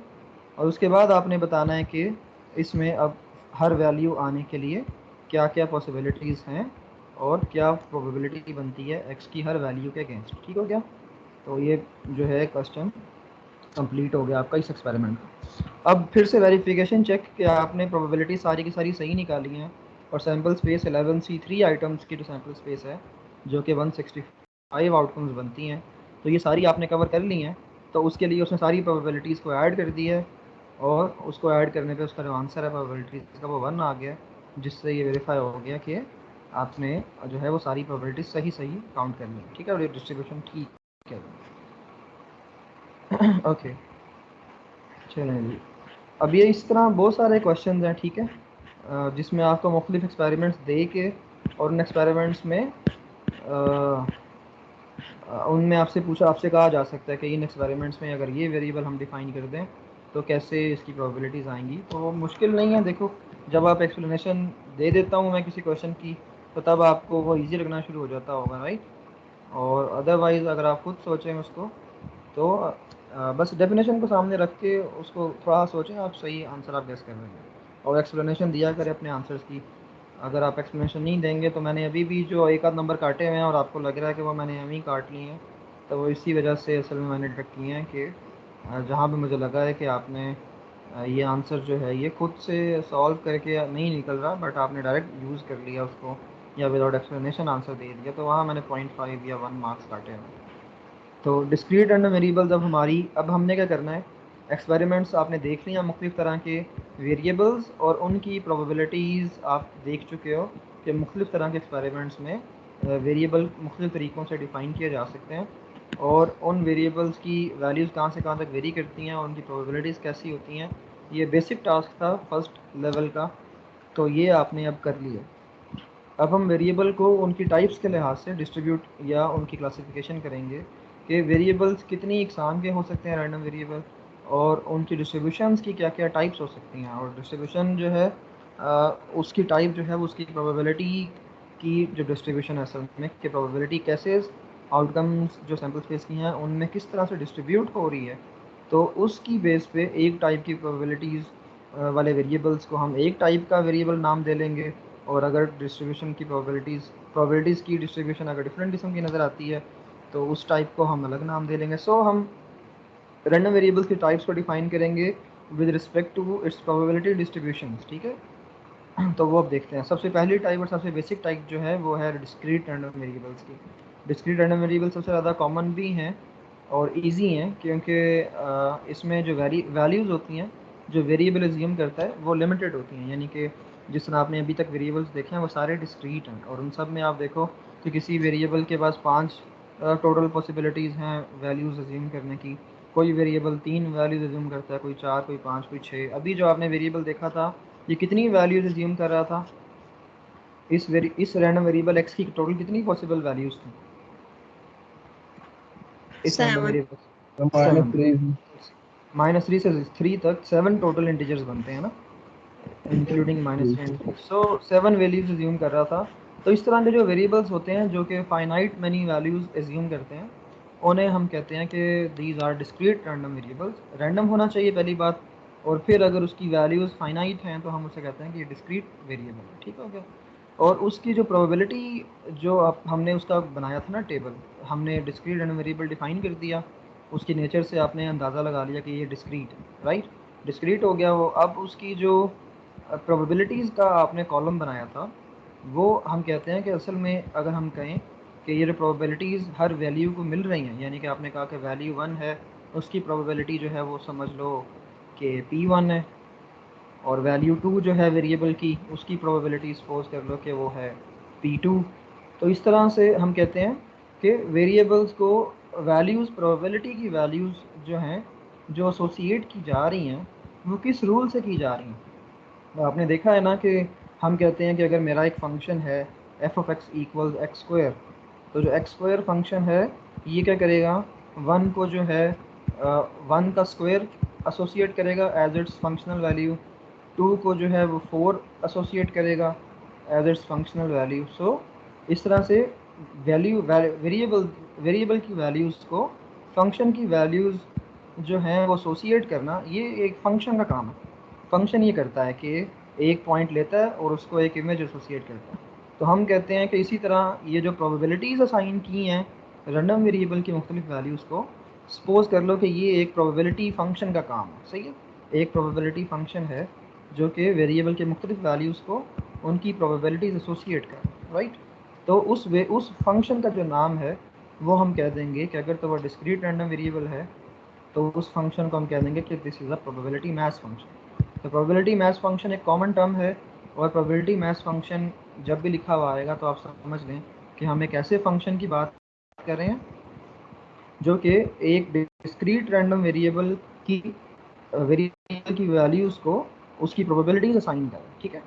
और उसके बाद आपने बताना है कि इसमें अब हर वैल्यू आने के लिए क्या क्या पॉसिबिलिटीज़ हैं और क्या प्रोबेबिलिटी बनती है एक्स की हर वैल्यू के अगेंस्ट। ठीक हो गया? तो ये जो है क्वेश्चन कंप्लीट हो गया आपका इस एक्सपेरिमेंट का। अब फिर से वेरिफिकेशन चेक कि आपने प्रोबेबिलिटी सारी की सारी सही निकाली हैं, और सैम्पल स्पेस 11C3 आइटम्स की जो सैम्पल स्पेस है, जो कि 165 आउटकम्स बनती हैं, तो ये सारी आपने कवर कर ली हैं। तो उसके लिए उसने सारी प्रोबेबिलिटीज़ को ऐड कर दी है, और उसको ऐड करने पे उसका जो आंसर है प्रोबेबिलिटीज़ का वो 1 आ गया, जिससे ये वेरीफाई हो गया कि आपने जो है वो सारी प्रोबेबिलिटीज़ सही सही काउंट कर ली। ठीक है, और ये डिस्ट्रीब्यूशन ठीक है। ओके, चलें जी। अब ये इस तरह बहुत सारे क्वेश्चंस हैं, ठीक है, जिसमें आपको मुख्तलिफ एक्सपेरिमेंट्स दे के, और उन एक्सपेरिमेंट्स में उनमें आपसे कहा जा सकता है कि इन एक्सपेरिमेंट्स में अगर ये वेरिएबल हम डिफ़ाइन कर दें तो कैसे इसकी प्रोबेबिलिटीज़ आएंगी। तो वो मुश्किल नहीं है, देखो, जब आप एक्सप्लेनेशन दे देता हूँ मैं किसी क्वेश्चन की, तो तब आपको वो ईजी लगना शुरू हो जाता होगा, राइट? और अदरवाइज़ अगर आप खुद सोचें उसको, तो बस डेफिनेशन को सामने रख के उसको थोड़ा सोचें, आप सही आंसर आप गेस कर रहे हैं, और एक्सप्लेनेशन दिया करें अपने आंसर्स की। अगर आप एक्सप्लेनेशन नहीं देंगे, तो मैंने अभी भी जो एक आध नंबर काटे हुए हैं और आपको लग रहा है कि वो मैंने एम ही काट लिए हैं, तो वो इसी वजह से असल में मैंने डिटेक्ट किए हैं कि जहाँ पे मुझे लगा है कि आपने ये आंसर जो है ये खुद से सॉल्व करके नहीं निकल रहा, बट आपने डायरेक्ट यूज़ कर लिया उसको, या विदाउट एक्सप्लेनेशन आंसर दे दिया, तो वहाँ मैंने 0.5 या 1 मार्क्स काटे हैं। तो डिस्क्रीट रैंडम वेरिएबल्स अब हमने क्या करना है, एक्सपेरिमेंट्स आपने देख लिया मुख्तलिफ तरह के वेरिएबल्स, और उनकी प्रोबेबिलिटीज़ आप देख चुके हो कि मुख्तलिफ तरह के एक्सपेरिमेंट्स में वेरिएबल मुख्तलिफ तरीक़ों से डिफ़ाइन किए जा सकते हैं, और उन वेरिएबल्स की वैल्यूज़ कहाँ से कहाँ तक वेरी करती हैं और उनकी प्रोबेबिलिटीज़ कैसी होती हैं। ये बेसिक टास्क था फर्स्ट लेवल का, तो ये आपने अब कर लिया। अब हम वेरिएबल को उनकी टाइप्स के लिहाज से डिस्ट्रीब्यूट या उनकी क्लासिफिकेशन करेंगे कि वेरिएबल्स कितनी इकसाम के हो सकते हैं रैंडम वेरिएबल, और उनकी डिस्ट्रीब्यूशंस की क्या क्या टाइप्स हो सकती हैं, और डिस्ट्रीब्यूशन जो है उसकी टाइप जो है वो उसकी प्रोबेबिलिटी की जो डिस्ट्रीब्यूशन है असल में, कि प्रोबेबिलिटी कैसे आउटकम्स जो सैम्पल स्पेस की हैं उनमें किस तरह से डिस्ट्रीब्यूट हो रही है, तो उसकी बेस पे एक टाइप की प्रोबेबिलिटीज़ वाले वेरिएबल्स को हम एक टाइप का वेरिएबल नाम दे लेंगे, और अगर डिस्ट्रीब्यूशन की प्रोबेबिलिटीज़ की डिस्ट्रीब्यूशन अगर डिफरेंट किस्म की नज़र आती है, तो उस टाइप को हम अलग नाम दे लेंगे। सो हम रैंडम वेरिएबल्स की टाइप्स को डिफाइन करेंगे with respect to its probability distribution, ठीक है। तो वो अब देखते हैं, सबसे पहली टाइप और सबसे बेसिक टाइप जो है वो है डिस्क्रीट रैंडम वेरिएबल्स की। डिस्क्रीट रैंडम वेरिएबल सबसे ज़्यादा कॉमन भी हैं और इजी हैं, क्योंकि इसमें जो वैल्यूज़ होती हैं जो वेरिएबल एज्यूम करता है वो लिमिटेड होती हैं, यानी कि जिस तरह आपने अभी तक वेरिएबल्स देखे हैं वो सारे डिस्क्रीट हैं, और उन सब में आप देखो कि किसी वेरिएबल के पास 5 टोटल पॉसिबिलिटीज़ हैं वैल्यूज़ एज्यूम करने की। कोई वेरिएबल 3 वैल्यूज़ एज्यूम करता है, कोई 4, कोई 5, कोई 6। अभी जो आपने वेरिएबल देखा था ये कितनी वैल्यूज़ एज्यूम कर रहा था? इस रैंडम वेरिएबल x की टोटल कितनी पॉसिबल वैल्यूज़ थी इस रैंडम 7 वेरिएबल? -3 -3 से 3 तक 7 टोटल इंटीजर्स बनते हैं ना, including -3 and 3। So 7 values assume कर रहा था। तो इस तरह के जो वेरिएबल्स होते हैं जो कि फाइनाइट मैनी वैल्यूज एज्यूम करते हैं, उन्हें हम कहते हैं कि these are discrete random variables. Random होना चाहिए पहली बात, और फिर अगर उसकी वैल्यूज़ फाइनाइट हैं तो हम उसे कहते हैं कि ये डिस्क्रीट वेरिएबल है। ठीक हो गया? और उसकी जो प्रोबेबिलिटी जो हमने उसका बनाया था ना टेबल, हमने डिस्क्रीट रैंडम वेरिएबल डिफाइन कर दिया, उसकी नेचर से आपने अंदाज़ा लगा लिया कि ये डिस्क्रीट है, राइट? डिस्क्रीट हो गया वो। अब उसकी जो प्रोबेबिलिटीज़ का आपने कॉलम बनाया था वो हम कहते हैं कि असल में अगर हम कहें कि ये जो प्रोबेबिलिटीज़ हर वैल्यू को मिल रही हैं, यानी कि आपने कहा कि वैल्यू 1 है, उसकी प्रोबेबिलिटी जो है वो समझ लो कि P1 है, और वैल्यू 2 जो है वेरिएबल की उसकी प्रोबेबिलिटी सपोज कर लो कि वो है P2। तो इस तरह से हम कहते हैं कि वेरिएबल्स को वैल्यूज़, प्रोबेबिलिटी की वैल्यूज़ जो हैं जो एसोसिएट की जा रही हैं वो किस रूल से की जा रही हैं। आपने देखा है ना कि हम कहते हैं कि अगर मेरा एक फंक्शन है f of x equals x square, तो जो एक्स स्क्वायर फंक्शन है ये क्या करेगा, 1 को जो है 1 का स्क्वायर एसोसिएट करेगा एज इट्स फंक्शनल वैल्यू, 2 को जो है वो 4 एसोसिएट करेगा एज इट्स फंक्शनल वैल्यू। सो इस तरह से वेरिएबल की वैल्यूज़ को फंक्शन की वैल्यूज़ जो हैं वो एसोसिएट करना, ये एक फंक्शन का काम है। फंक्शन ये करता है कि एक पॉइंट लेता है और उसको एक इमेज एसोसिएट करता है। तो हम कहते हैं कि इसी तरह ये जो प्रोबेबिलिटीज़ असाइन की हैं रैंडम वेरिएबल की मुख्तलिफ वैल्यूज़ को, सपोज कर लो कि ये एक प्रोबेबिलिटी फंक्शन का काम है। सही है? एक प्रोबेबिलिटी फंक्शन है जो कि वेरिएबल के मुख्तलिफ वैल्यूज़ को उनकी प्रोबेबिलिटीज़ एसोसिएट कर, राइट? तो उस फंक्शन का जो नाम है वो हम कह देंगे कि अगर तो वो डिस्क्रीट रैंडम वेरिएबल है तो उस फंक्शन को हम कह देंगे कि this is a probability mass function. तो प्रोबेबिलिटी मैथ फंक्शन एक कॉमन टर्म है, और प्रोबेबिलिटी मैथ फंक्शन जब भी लिखा हुआ आएगा तो आप समझ लें कि हम एक ऐसे फंक्शन की बात कर रहे हैं जो कि एक डिस्क्रीट रैंडम वेरिएबल की वैल्यूज़ को उसकी प्रोबेबिलिटीज असाइन करें। ठीक है?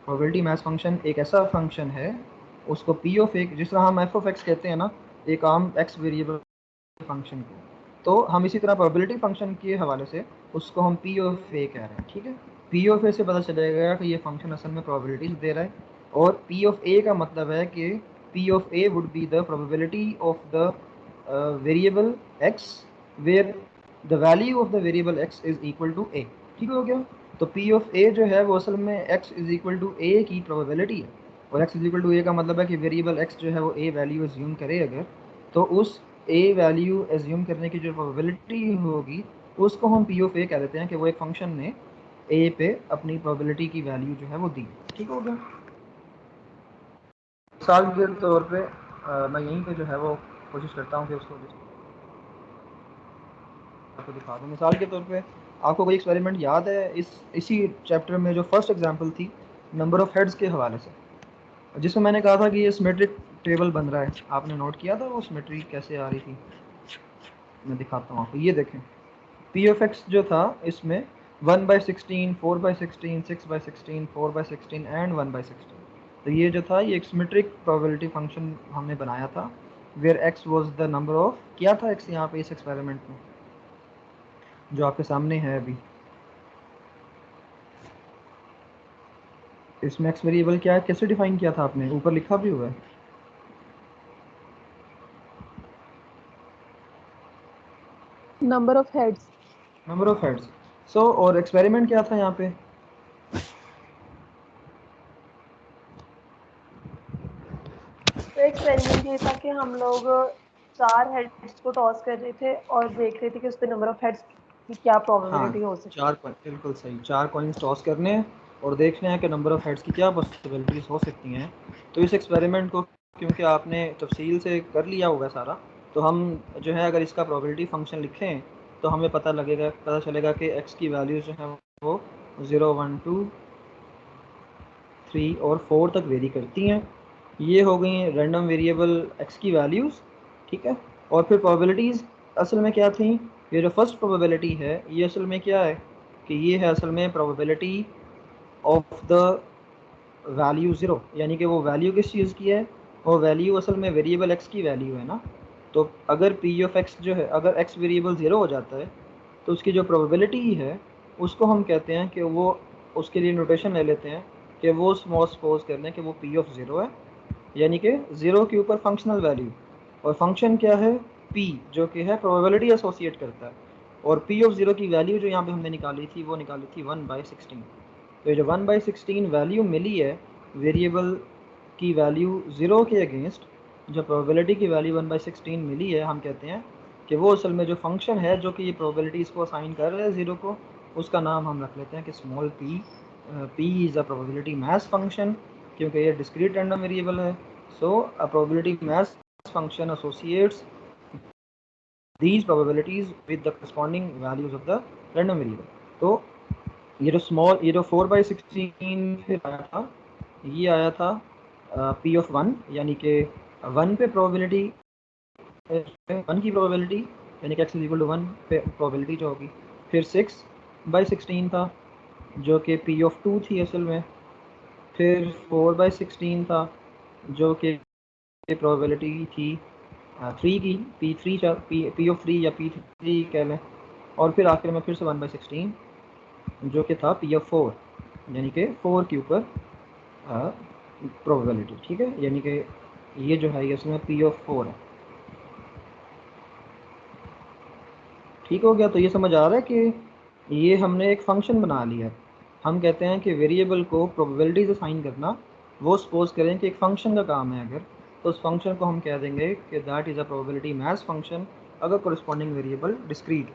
प्रोबेबिलिटी मैथ फंक्शन एक ऐसा फंक्शन है, उसको पी ऑफ ए, जिस तरह हम एफ ऑफ एक्स कहते हैं ना एक आम एक्स वेरिएबल फंक्शन को, तो हम इसी तरह प्रोबेबिलिटी फंक्शन के हवाले से उसको हम पी ऑफ ए कह रहे हैं। ठीक है? पी ऑफ ए से पता चलेगा कि ये फंक्शन असल में प्रोबेबिलिटीज दे रहा है, और पी ऑफ ए का मतलब है कि P of A would be the probability of the variable X where the value of the variable X is equal to A. ठीक हो गया? तो पी ऑफ ए जो है वो असल में एक्स इज इक्वल टू ए की प्रोबेबिलिटी है, और एक्स इज इक्वल टू ए का मतलब है कि वेरिएबल एक्स जो है वो ए वैल्यू एज्यूम करे अगर, तो उस ए वैल्यू एज्यूम करने की जो प्रोबेबिलिटी होगी उसको हम पी ऑफ ए कह देते हैं कि वो एक फंक्शन ने ए पे अपनी प्रोबेबिलिटी की वैल्यू जो है वो दी। ठीक हो गया? मिसाल के तौर पे मैं यहीं पे जो है वो कोशिश करता हूँ कि उसको आपको दिखा दूँ। मिसाल के तौर पे आपको कोई एक्सपेरिमेंट याद है इसी चैप्टर में जो फर्स्ट एग्जांपल थी नंबर ऑफ हेड्स के हवाले से, जिसमें मैंने कहा था कि ये सिमेट्रिक टेबल बन रहा है। आपने नोट किया था वो सिमेट्री कैसे आ रही थी? मैं दिखाता हूँ आपको। ये देखें, पी ऑफ एक्स जो था इसमें 1/16, 4/16, 6/16, 4/16 एंड 1/16। तो ये जो था ये एक सिमेट्रिक प्रोबेबिलिटी फंक्शन हमने बनाया था where x was the number of, क्या था एक्स यहाँ पे इस एक्सपेरिमेंट में जो आपके सामने है अभी। इसमें एक्स वेरिएबल क्या है, कैसे डिफाइन किया था आपने? ऊपर लिखा भी हुआ है। Number of heads. Number of heads. So और एक्सपेरिमेंट क्या था यहाँ पे? तो एक्सपेरिमेंट ये था कि हम लोग 4 हेड्स को टॉस कर रहे थे और देख रहे थे कि उस पे नंबर ऑफ हेड्स की क्या प्रोबेबिलिटी हो सकती है। 4 कॉइन, बिल्कुल सही। 4 कॉइन्स टॉस करने हैं और देखना है कि नंबर ऑफ हेड्स की क्या पॉसिबिलिटीज हो सकती हैं। तो इस एक्सपेरिमेंट को क्योंकि आपने तफसील से कर लिया होगा सारा, तो हम जो है अगर इसका प्रोबेबिलिटी फंक्शन लिखें तो हमें पता चलेगा कि x की वैल्यूज जो हैं वो 0, 1, 2, 3 और 4 तक वेरी करती हैं। ये हो गई रैंडम वेरिएबल x की वैल्यूज़, ठीक है। और फिर प्रोबेबिलिटीज़ असल में क्या थी, ये जो फर्स्ट प्रोबेबिलिटी है ये असल में क्या है कि ये है असल में probability of the value zero, यानी कि वो वैल्यू किस चीज़ की है, वो वैल्यू असल में वेरिएबल x की वैल्यू है ना। तो अगर p ऑफ x जो है, अगर x वेरिएबल ज़ीरो हो जाता है तो उसकी जो प्रोबेबिलिटी है उसको हम कहते हैं कि वो, उसके लिए नोटेशन ले लेते हैं कि वो सपोज कर लें कि वो p ऑफ ज़ीरो है, यानी कि ज़ीरो के ऊपर फंक्शनल वैल्यू, और फंक्शन क्या है p, जो कि है प्रोबेबिलिटी एसोसिएट करता है। और p ऑफ ज़ीरो की वैल्यू जो यहाँ पे हमने निकाली थी वो निकाली थी 1/16। तो ये जो 1/16 वैल्यू मिली है वेरिएबल की वैल्यू ज़ीरो के अगेंस्ट, जो प्रोबेबिलिटी की वैल्यू 1/16 मिली है, हम कहते हैं कि वो असल में जो फंक्शन है जो कि ये प्रोबेबिलिटी इसको असाइन कर रहे हैं ज़ीरो को, उसका नाम हम रख लेते हैं कि small p। p is a probability mass function, क्योंकि ये डिस्क्रीट रैंडम वेरिएबल है। So a probability mass function associates these probabilities with the corresponding values of the random variable। तो ये जो 4/16 फिर आया था, ये आया था p ऑफ 1, यानी कि 1 पे प्रोबेबिलिटी, 1 की प्रोबेबिलिटी यानी कि x इज इक्वल टू 1 पे प्रोबेबिलिटी जो होगी। फिर 6/16 था जो कि p ऑफ 2 थी असल में। फिर 4/16 था जो कि प्रोबेबिलिटी थी 3 की, p ऑफ 3 या p3 कह लें। और फिर आखिर में फिर से 1/16 जो कि था p ऑफ 4, यानी कि 4 के ऊपर प्रोबेबिलिटी, ठीक है। यानी कि ये जो है ये इसमें p ऑफ 4 है, ठीक हो गया। तो ये समझ आ रहा है कि ये हमने एक फंक्शन बना लिया है। हम कहते हैं कि वेरिएबल को प्रोबेबिलिटीज असाइन करना, वो सपोज करें कि एक फंक्शन का काम है अगर, तो उस फंक्शन को हम कह देंगे कि that is a probability mass function अगर कोरिस्पॉन्डिंग वेरिएबल डिस्क्रीट।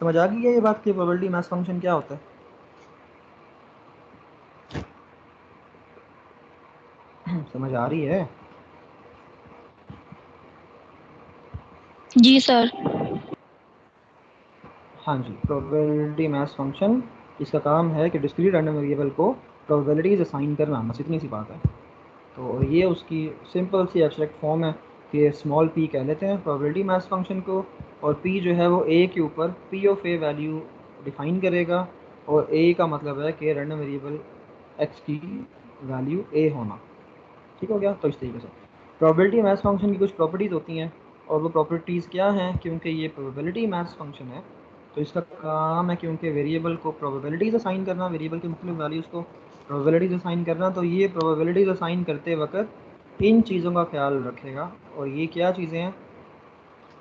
समझ आ गई है ये बात कि प्रोबेबिलिटी मैथ फंक्शन क्या होता है? समझ आ रही है? जी सर। हाँ जी, प्रोबेबिलिटी मैथ फंक्शन, इसका काम है कि डिस्क्रीट रैंडम वेरिएबल को प्रोबेबिलिटीज असाइन करना, बस इतनी सी बात है। तो ये उसकी सिंपल सी एब्स्ट्रैक्ट फॉर्म है कि स्मॉल p कह लेते हैं प्रोबेबिलिटी मैथ फंक्शन को, और p जो है वो a के ऊपर p of a value define करेगा, और a का मतलब है कि रैंडम वेरिएबल x की वैल्यू a होना, ठीक हो गया। तो इस तरीके से प्रोबेबिलिटी मैथ फंक्शन की कुछ प्रॉपर्टीज़ होती हैं, और वो प्रॉपर्टीज़ क्या हैं, क्योंकि ये प्रोबेबिलिटी मैथ फंक्शन है तो इसका काम है क्योंकि वेरिएबल को प्रोबेबिलिटीज असाइन करना, वेरिएबल के मुख्तलिफ वैल्यूज़ को प्रोबेबिलिटीज असाइन करना। तो ये प्रोबेबिलिटीज असाइन करते वक्त इन चीज़ों का ख्याल रखेगा, और ये क्या चीज़ें हैं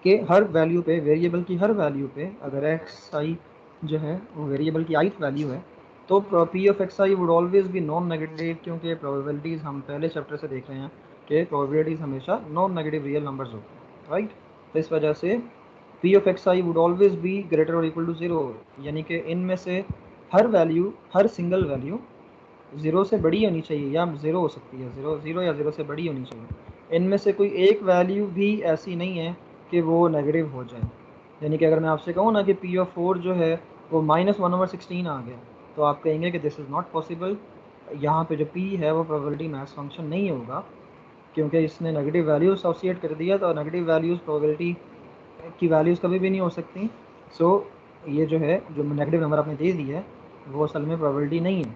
कि हर वैल्यू पे, वेरिएबल की हर वैल्यू पे अगर एक्स आई जो है वो वेरिएबल की ith वैल्यू है तो p of x I would always भी नॉन नेगेटिव, क्योंकि प्रोबेबिलिटीज़ हम पहले चैप्टर से देख रहे हैं कि प्रोबेबिलिटीज़ हमेशा नॉन नेगेटिव रियल नंबर्स होते हैं, राइट। तो इस वजह से p of x I would always be greater और इक्वल टू ज़ीरो, यानी कि इनमें से हर वैल्यू, हर सिंगल वैल्यू ज़ीरो से बड़ी होनी चाहिए, या ज़ीरो हो सकती है, ज़ीरो या ज़ीरो से बड़ी होनी चाहिए। इनमें से कोई एक वैल्यू भी ऐसी नहीं है कि वो नेगेटिव हो जाए। यानी कि अगर मैं आपसे कहूँ ना कि p ऑफ 4 जो है वो -1/16 आ गया, तो आप कहेंगे कि दिस इज़ नॉट पॉसिबल। यहाँ पे जो p है वो प्रोबेबिलिटी मैथ फंक्शन नहीं होगा, क्योंकि इसने नेगेटिव वैल्यू एसोसिएट कर दिया, तो नेगेटिव वैल्यूज़ प्रोबेबिलिटी की वैल्यूज़ कभी भी नहीं हो सकती। सो ये जो है, जो नेगेटिव नंबर आपने दे दिया है वो असल में प्रोबेबिलिटी नहीं है,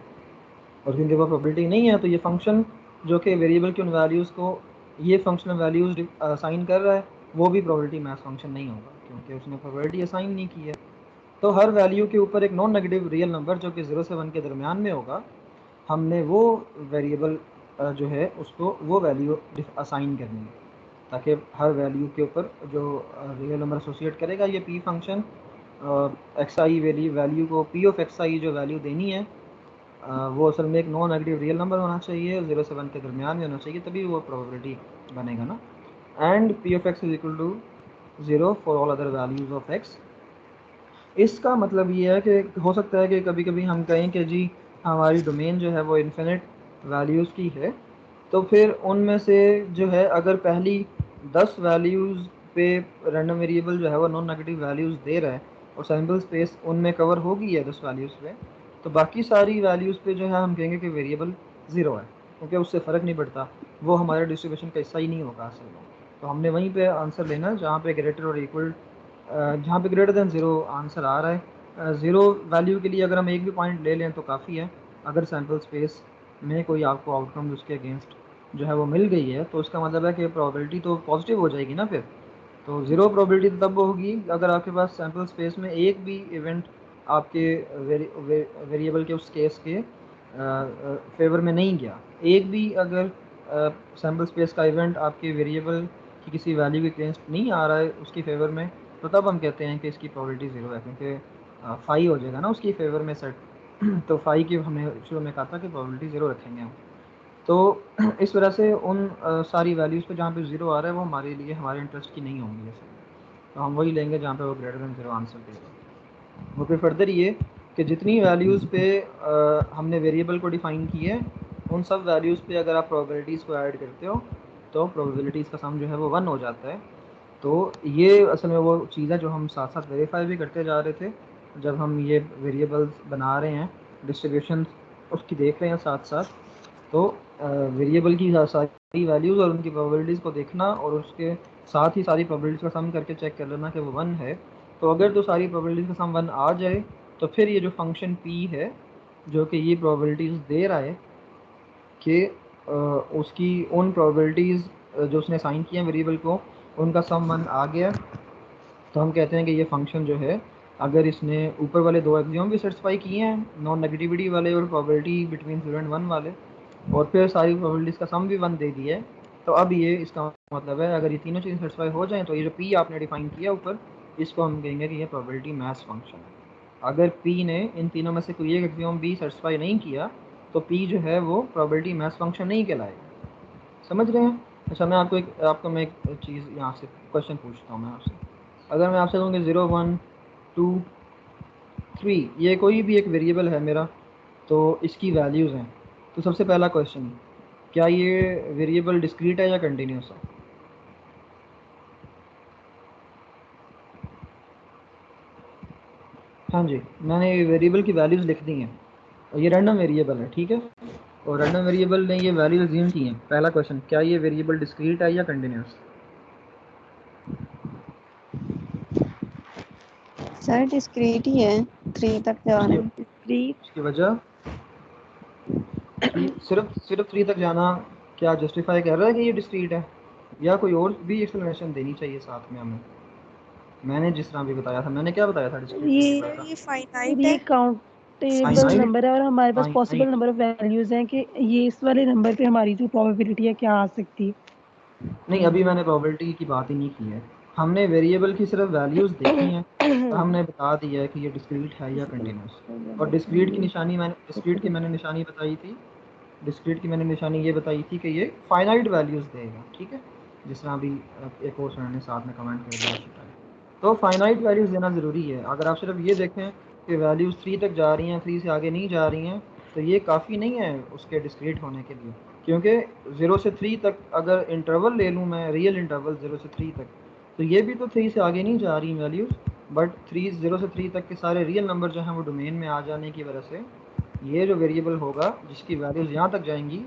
और क्योंकि वो प्रोबेबिलिटी नहीं है तो ये फंक्शन जो कि वेरिएबल की उन वैल्यूज़ को ये फंक्शनल वैल्यूज़ असाइन कर रहा है वो भी प्रोबेबिलिटी मैथ फंक्शन नहीं होगा, क्योंकि उसने प्रोबेबिलिटी असाइन नहीं की है। तो हर वैल्यू के ऊपर एक नॉन नेगेटिव रियल नंबर जो कि 0 से 1 के दरमियान में होगा, हमने वो वेरिएबल जो है उसको वो वैल्यू असाइन करनी है, ताकि हर वैल्यू के ऊपर जो रियल नंबर एसोसिएट करेगा ये p function x I value को p ऑफ एक्स आई जो वैल्यू देनी है वो असल में एक नॉन नेगेटिव रियल नंबर होना चाहिए, 0 से 1 के दरमियान में होना चाहिए, तभी वो प्रोबेबिलिटी बनेगा ना। And p of x is equal to 0 for all other values of x। इसका मतलब ये है कि हो सकता है कि कभी कभी हम कहें कि जी हमारी डोमेन जो है वो इन्फिनिट वैल्यूज़ की है, तो फिर उनमें से जो है अगर पहली 10 वैल्यूज़ पे रैंडम वेरिएबल जो है वो नॉन नेगेटिव वैल्यूज़ दे रहा है और सैम्पल स्पेस उनमें कवर होगी है 10 वैल्यूज़ पे, तो बाकी सारी वैल्यूज़ पे जो है हम कहेंगे कि वेरिएबल ज़ीरो है, क्योंकि उससे फ़र्क नहीं पड़ता, वो हमारे डिस्ट्रीब्यूशन का हिस्सा ही नहीं होगा असल में। तो हमने वहीं पे आंसर लेना जहाँ पे ग्रेटर और इक्वल, जहाँ पे ग्रेटर देन ज़ीरो आंसर आ रहा है। ज़ीरो वैल्यू के लिए अगर हम एक भी पॉइंट ले लें तो काफ़ी है। अगर सैम्पल स्पेस में कोई आपको आउटकम उसके अगेंस्ट जो है वो मिल गई है तो उसका मतलब है कि प्रोबेबिलिटी तो पॉजिटिव हो जाएगी ना फिर। तो ज़ीरो प्रोबेबिलिटी तब होगी अगर आपके पास सैम्पल स्पेस में एक भी इवेंट आपके वेरिएबल के उस केस के फेवर में नहीं गया, एक भी अगर सैम्पल स्पेस का इवेंट आपके वेरिएबल की किसी वैल्यू के अगेंस्ट नहीं आ रहा है उसकी फेवर में, तो तब हम कहते हैं कि इसकी प्रोबेबिलिटी ज़ीरो है, क्योंकि फाई हो जाएगा ना उसकी फेवर में सेट। तो फाई की हमने शुरू में कहा था कि प्रोबेबिलिटी ज़ीरो रखेंगे हम। तो इस वजह से उन सारी वैल्यूज़ पे जहाँ पे ज़ीरो आ रहा है वो हमारे लिए हमारे इंटरेस्ट की नहीं होंगी ऐसे, तो हम वही लेंगे जहाँ पे वो ग्रेटर देन ज़ीरो आंसर देगा। वो फिर फर्दर ये कि जितनी वैल्यूज़ पे हमने वेरिएबल को डिफ़ाइन किया है उन सब वैल्यूज़ पे अगर आप प्रोबेबिलिटीज़ को ऐड करते हो तो प्रोबेबिलिटीज़ का सम जो है वो 1 हो जाता है। तो ये असल में वो चीज़ है जो हम साथ साथ वेरीफाई भी करते जा रहे थे जब हम ये वेरिएबल्स बना रहे हैं, डिस्ट्रीब्यूशन उसकी देख रहे हैं साथ साथ। तो वेरिएबल की सारी वैल्यूज़ और उनकी प्रोबेबिलिटीज़ को देखना और उसके साथ ही सारी प्रोबेबिलिटीज़ का सम करके चेक कर लेना कि वो 1 है। तो अगर तो सारी प्रोबेबिलिटीज़ का सम 1 आ जाए तो फिर ये जो फंक्शन p है जो कि ये प्रोबेबिलिटीज़ दे रहा है कि उसकी उन प्रोबेबिलिटीज़ जो उसने साइन किए हैं वेरिएबल को उनका सम 1 आ गया, तो हम कहते हैं कि ये फंक्शन जो है अगर इसने ऊपर वाले दो एक्सियोम भी सेटिस्फाई किए हैं, नॉन नेगेटिविटी वाले और प्रोबेबिलिटी बिटवीन 0 एंड 1 वाले, और फिर सारी प्रोबेबिलिटीज़ का सम भी 1 दे दिया है, तो अब ये इसका मतलब है अगर ये तीनों चीज़ें सेटिस्फाई हो जाएं तो ये जो p आपने डिफाइन किया ऊपर इसको हम कहेंगे कि ये प्रोबेबिलिटी मैथ्स फंक्शन है। अगर p ने इन तीनों में से कोई एक एक्सियोम भी सेटिस्फाई नहीं किया तो p जो है वो प्रोबेबिलिटी मैथ्स फंक्शन नहीं कहलाएगा। समझ रहे हैं? अच्छा, मैं आपको मैं एक चीज़ यहाँ से क्वेश्चन पूछता हूँ मैं आपसे। अगर मैं आपसे कहूँ कि 0 1 2 3 ये कोई भी एक वेरिएबल है मेरा, तो इसकी वैल्यूज़ हैं, तो सबसे पहला क्वेश्चन, क्या ये वेरिएबल डिस्क्रीट है या कंटिन्यूस है? हाँ जी, मैंने वेरिएबल की वैल्यूज़ लिख दी हैं और ये रैंडम वेरिएबल है, ठीक है, और रैंडम वेरिएबल ने ये वैल्यूज अज्यूम की हैं। पहला क्वेश्चन, क्या ये वेरिएबल डिस्क्रीट है या कंटिन्यूस? सर डिस्क्रीट ही है, 3 तक जा रहे उसकी हैं। उसकी वजह सिर्फ 3 तक जाना क्या जस्टिफाई कर रहा है कि ये डिस्क्रीट है, या कोई और भी एक्सप्लेनेशन देनी चाहिए साथ में हमें? मैंने जिस तरह भी बताया था, मैंने क्या बताया था डिस्क्रीट वेरिएबल सर का? ये और फाइनाइट ये है। काउंटेबल फाइनाइट, नंबर है और हमारे पास possible finite number of values हैं कि ये इस वाले नंबर पे हमारी जो प्रोबेबिलिटी है क्या आ सकती है। नहीं, अभी मैंने प्रोबेबिलिटी की बात ही नहीं की है, हमने वेरिएबल की सिर्फ वैल्यूज़ देखी हैं और हमने बता दिया है कि ये डिस्क्रीट है या कंटिन्यूस। और डिस्क्रीट की मैंने निशानी बताई थी, डिस्क्रीट की मैंने निशानी ये बताई थी कि ये फाइनाइट वैल्यूज़ देगा, ठीक है, जिस तरह अभी एक और सर ने साथ में कमेंट कर दिया शिकायत। तो फाइनाइट वैल्यूज़ देना ज़रूरी है। अगर आप सिर्फ ये देखें कि वैल्यूज़ 3 तक जा रही हैं, 3 से आगे नहीं जा रही हैं, तो ये काफ़ी नहीं है उसके डिस्क्रीट होने के लिए, क्योंकि 0 से 3 तक अगर इंटरवल ले लूँ मैं, रियल इंटरवल 0 से 3 तक, तो ये भी तो 3 से आगे नहीं जा रही वैल्यूज़, बट 0 से 3 तक के सारे रियल नंबर जो हैं वो डोमेन में आ जाने की वजह से ये जो वेरिएबल होगा जिसकी वैल्यूज़ यहाँ तक जाएंगी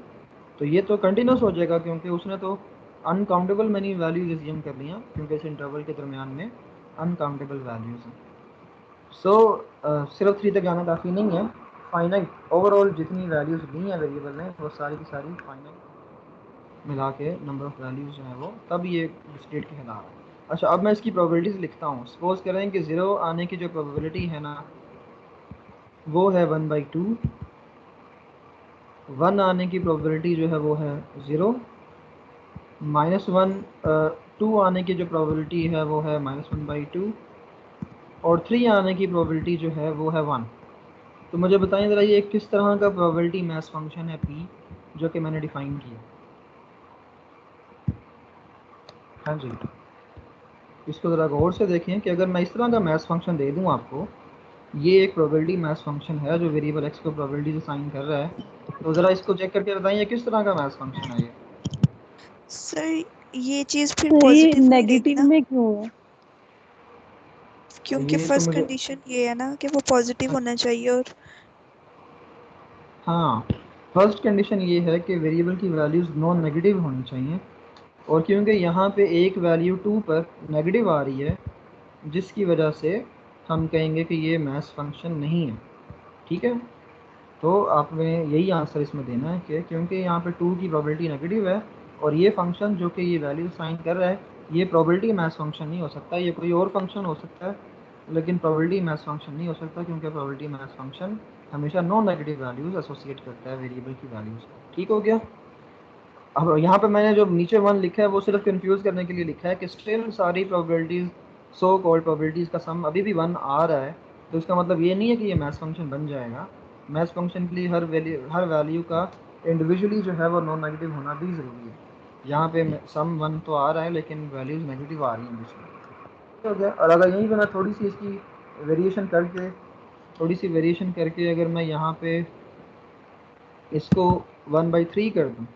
तो ये तो कंटिन्यूस हो जाएगा, क्योंकि उसने तो अनकाउंटेबल मैनी वैल्यूज एज्यूम कर लिया, क्योंकि इस इंटरवल के दरमियान में अनकाउंटेबल वैल्यूज़ हैं। सो सिर्फ 3 तक जाना काफ़ी नहीं है, फाइनाइट ओवरऑल जितनी वैल्यूज़ ली हैं वेरिएबल ने वो सारी की सारी फाइनाइट मिला के नंबर ऑफ़ वैल्यूज़ जो हैं वो तब ये डिस्क्रीट कहला रहा है। अच्छा, अब मैं इसकी प्रोबेबिलिटीज़ लिखता हूँ। सपोज करें कि 0 आने की जो प्रोबेबिलिटी है ना वो है 1/2, 1 आने की प्रोबेबिलिटी जो है वो है 0, -1 2 आने की जो प्रोबेबिलिटी है वो है -1/2, और 3 आने की प्रोबेबिलिटी जो है वो है 1। तो मुझे बताएं ज़रा ये किस तरह का प्रोबेबिलिटी मैथ्स फंक्शन है p जो कि मैंने डिफ़ाइन किया? हाँ जी, इसको ज़रा गौर से देखें कि अगर मैं इस तरह का मैथ्स फंक्शन दे दूँ आपको ये एक प्रोबेबिलिटी मैथ्स फंक्शन है जो वेरिएबल एक्स को प्रोबेबिलिटी असाइन कर रहा है। तो ज़रा इसको चेक करके बताइए किस तरह का मैथ्स फंक्शन है ये। सर ये चीज फिर तो ये पॉजिटिव नहीं रहेगी नेगेटिव ना, में क्यों है? क्योंकि ये तो फर्स्ट मुझे, कंडीशन ये है ना कि वो पॉजिटिव होना चाहिए। और हाँ, फर्स्ट कंडीशन ये है कि वेरिएबल की वैल्यूज़ नॉन नेगेटिव होनी चाहिए, और क्योंकि यहाँ पे एक वैल्यू 2 पर नेगेटिव आ रही है, जिसकी वजह से हम कहेंगे कि ये मैथ्स फंक्शन नहीं है। ठीक है, तो आपने यही आंसर इसमें देना है कि क्योंकि यहाँ पे 2 की प्रोबेबिलिटी नेगेटिव है, और ये फंक्शन जो कि ये वैल्यू साइन कर रहा है, ये प्रोबेबिलिटी मैथ्स फंक्शन नहीं हो सकता, ये कोई और फंक्शन हो सकता है, लेकिन प्रोबेबिलिटी मैथ्स फंक्शन नहीं हो सकता, क्योंकि प्रोबेबिलिटी मैथ्स फंक्शन हमेशा नॉन नेगेटिव वैल्यूज़ एसोसिएट करता है वेरिएबल की वैल्यूज़। ठीक हो गया। अब यहाँ पे मैंने जो नीचे 1 लिखा है वो सिर्फ कंफ्यूज करने के लिए लिखा है कि स्टिल सारी प्रोबेबिलिटीज़, सो कॉल्ड प्रोबेबिलिटीज़ का सम अभी भी 1 आ रहा है, तो इसका मतलब ये नहीं है कि ये मैथ्स फंक्शन बन जाएगा। मैथ्स फंक्शन के लिए हर वैल्यू का इंडिविजुअली जो है वो नॉन नेगेटिव होना भी ज़रूरी है। यहाँ पे सम 1 तो आ रहा है, लेकिन वैल्यूज़ नेगेटिव आ रही हैं इसमें। ठीक हो गया। और अगर यहीं पे मैं थोड़ी सी इसकी वेरिएशन करके अगर मैं यहाँ पे इसको 1/3 कर दूँ,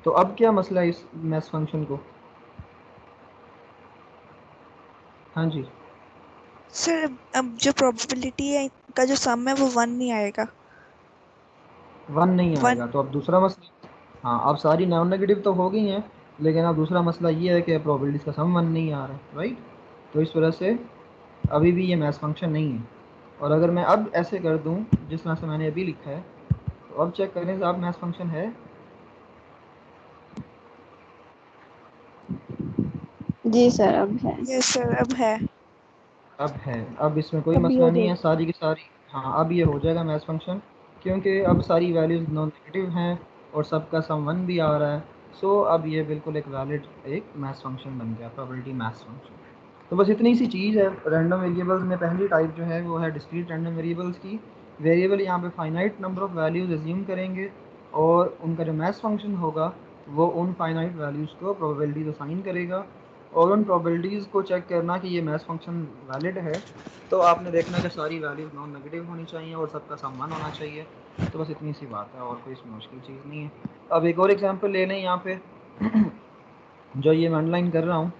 तो अब क्या मसला है इस मैथ्स फंक्शन को? हाँ जी, सर अब जो प्रोबेबिलिटी है का जो सम है वो 1 नहीं आएगा। 1 नहीं 1 आएगा, तो अब दूसरा मसला, हाँ, अब सारी नॉन नेगेटिव तो हो गई हैं, लेकिन अब दूसरा मसला ये है कि प्रोबेबिलिटीज़ का सम 1 नहीं आ रहा है, राइट। तो इस वजह से अभी भी ये मैथ्स फंक्शन नहीं है। और अगर मैं अब ऐसे कर दूं जिस तरह से मैंने अभी लिखा है, तो अब चेक करें साहब मैथ्स फंक्शन है। जी सर अब है। यस सर अब है। अब है, अब इसमें कोई तभी मसला हो नहीं है, जाएगी। सारी की सारी, हाँ, अब ये हो जाएगा मैथ्स फंक्शन, क्योंकि अब सारी वैल्यूज़ नॉन नेगेटिव हैं और सबका सम 1 भी आ रहा है। सो अब ये बिल्कुल एक वैलिड एक मैथ्स फंक्शन बन गया, प्रोबेबिलिटी मैथ्स फंक्शन। तो बस इतनी सी चीज़ है। रैंडम वेरिएबल्स में पहली टाइप जो है वो है डिस्क्रीट रैंडम वेरिएबल्स की। वेरिएबल यहाँ पे finite number of values assume करेंगे, और उनका जो मैथ्स फंक्शन होगा वो उन फाइनाइट वैल्यूज़ को प्रोबेबिलिटीज़ असाइन करेगा, और उन प्रोबेबिलिटीज़ को चेक करना कि ये मैथ्स फंक्शन वैलिड है, तो आपने देखना कि सारी वैल्यूज़ नॉन नेगेटिव होनी चाहिए और सबका सम 1 होना चाहिए। तो बस इतनी सी बात है, और कोई इसमें मुश्किल चीज़ नहीं है। अब एक और एग्जांपल ले लें यहाँ पे जो ये मैं अंडरलाइन कर रहा हूँ,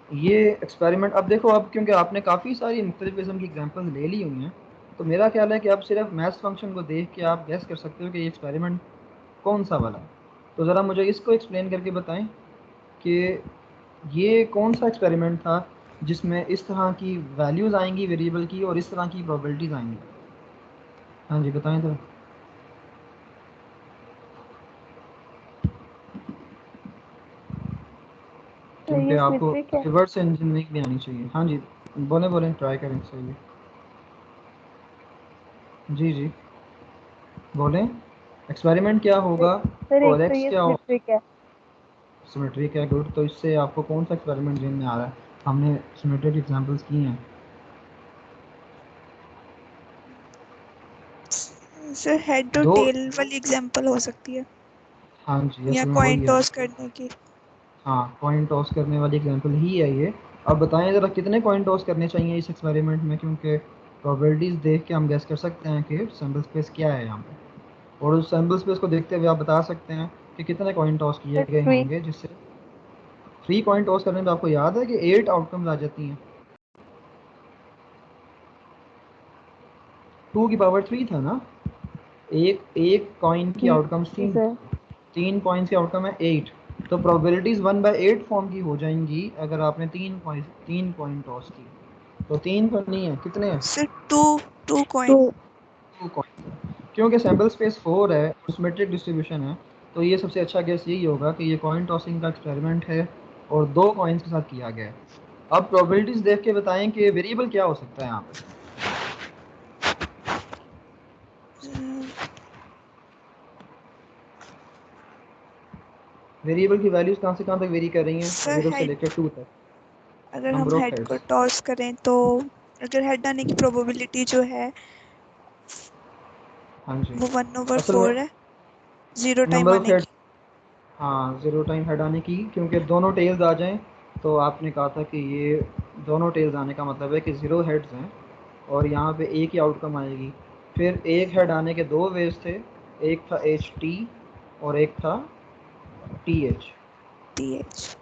ये एक्सपेरिमेंट। अब देखो, अब क्योंकि आपने काफ़ी सारी मुख्तलिफ किस्म की एग्जांपल्स ले ली हुई हैं, तो मेरा ख्याल है कि अब सिर्फ मैथ्स फंक्शन को देख के आप गैस कर सकते हो कि ये एक्सपेरिमेंट कौन सा वाला है। तो ज़रा मुझे इसको एक्सप्लेन करके बताएं कि ये कौन सा एक्सपेरिमेंट था जिसमें इस तरह की वैल्यूज़ आएंगी वेरिएबल की और इस तरह की प्रोबेबिलिटीज़ आएंगी। हाँ जी, बताएं तो, तो क्योंकि ये आपको सिमेट्रिक है। रिवर्स इंजीनियरिंग भी आनी चाहिए। हाँ जी, बोलें बोलें, ट्राई करें, सही है। जी जी, बोलें, एक्सपेरिमेंट क्या होगा सर एक और तो एक्स ये क्या होगा? सिमेट्रिक है। सिमेट्रिक है, गुड। तो इससे आपको कौन सा एक्सपेरिमेंट जिन में आ रहा है? हमने सिमेट्रिक एग्जांपल्स की हैं। सर हेड और दो, टेल वाली एग्जांपल हो सकती है, हाँ जी, या असल में कॉइन वही है। टॉस करने की। हाँ, कॉइन टॉस करने वाली एग्जांपल ही है ये। अब बताएं ज़रा कितने कॉइन टॉस करने चाहिए इस एक्सपेरिमेंट में, क्योंकि प्रोबेबिलिटीज़ देख के हम गेस कर सकते हैं कि सैम्पल स्पेस क्या है यहाँ पे, और उस सैम्पल स्पेस को देखते हुए आप बता सकते हैं कि कितने कॉइन टॉस किए सर गए 3। होंगे, जिससे 3 कॉइन टॉस करने में आपको याद है कि 8 आउटकम्स आ जाती हैं। 2 की पावर 3 था ना, एक एक कॉइन की जी आउटकम्स जी 3, सर। 3 कॉइन्स की आउटकम है 8। तो प्रोबेबिलिटीज़ 1/8 फॉर्म की हो जाएंगी अगर आपने 3 कॉइन टॉस की। तो 3 पर नहीं है, कितने हैं? सर टू टू तो कॉइन। 2 कॉइन। क्योंकि सैम्पल स्पेस 4 है और सिमेट्रिक डिस्ट्रीब्यूशन है, तो ये सबसे अच्छा गेस यही होगा कि ये कॉइन टॉसिंग का एक्सपेरिमेंट है और 2 कॉइन्स के साथ किया गया है। अब प्रोबेबिलिटीज़ देख के बताएं कि वेरिएबल क्या हो सकता है यहाँ पे। वेरिएबल की वैल्यूज़ कहाँ से कहाँ तक वेरी कर रही हैं, सर 0 से हेड, लेकर 2 तक। अगर हम नंबर ऑफ हेड को हेड्स। टॉस करें तो अगर हेड आने की प्रोबेबिलिटी जो है हाँ जी, वो 1/4 असल में है, जीरो टाइम नंबर ऑफ आने हेड, की। हाँ, 0 टाइम हेड आने की, क्योंकि दोनों टेल्स आ जाएं तो आपने कहा था कि ये दोनों टेल्स आने का मतलब है कि 0 हेड्स हैं और यहाँ पे एक ही आउटकम आएगी। फिर एक हेड आने के 2 वेज थे, एक था HT और एक था TH, TH।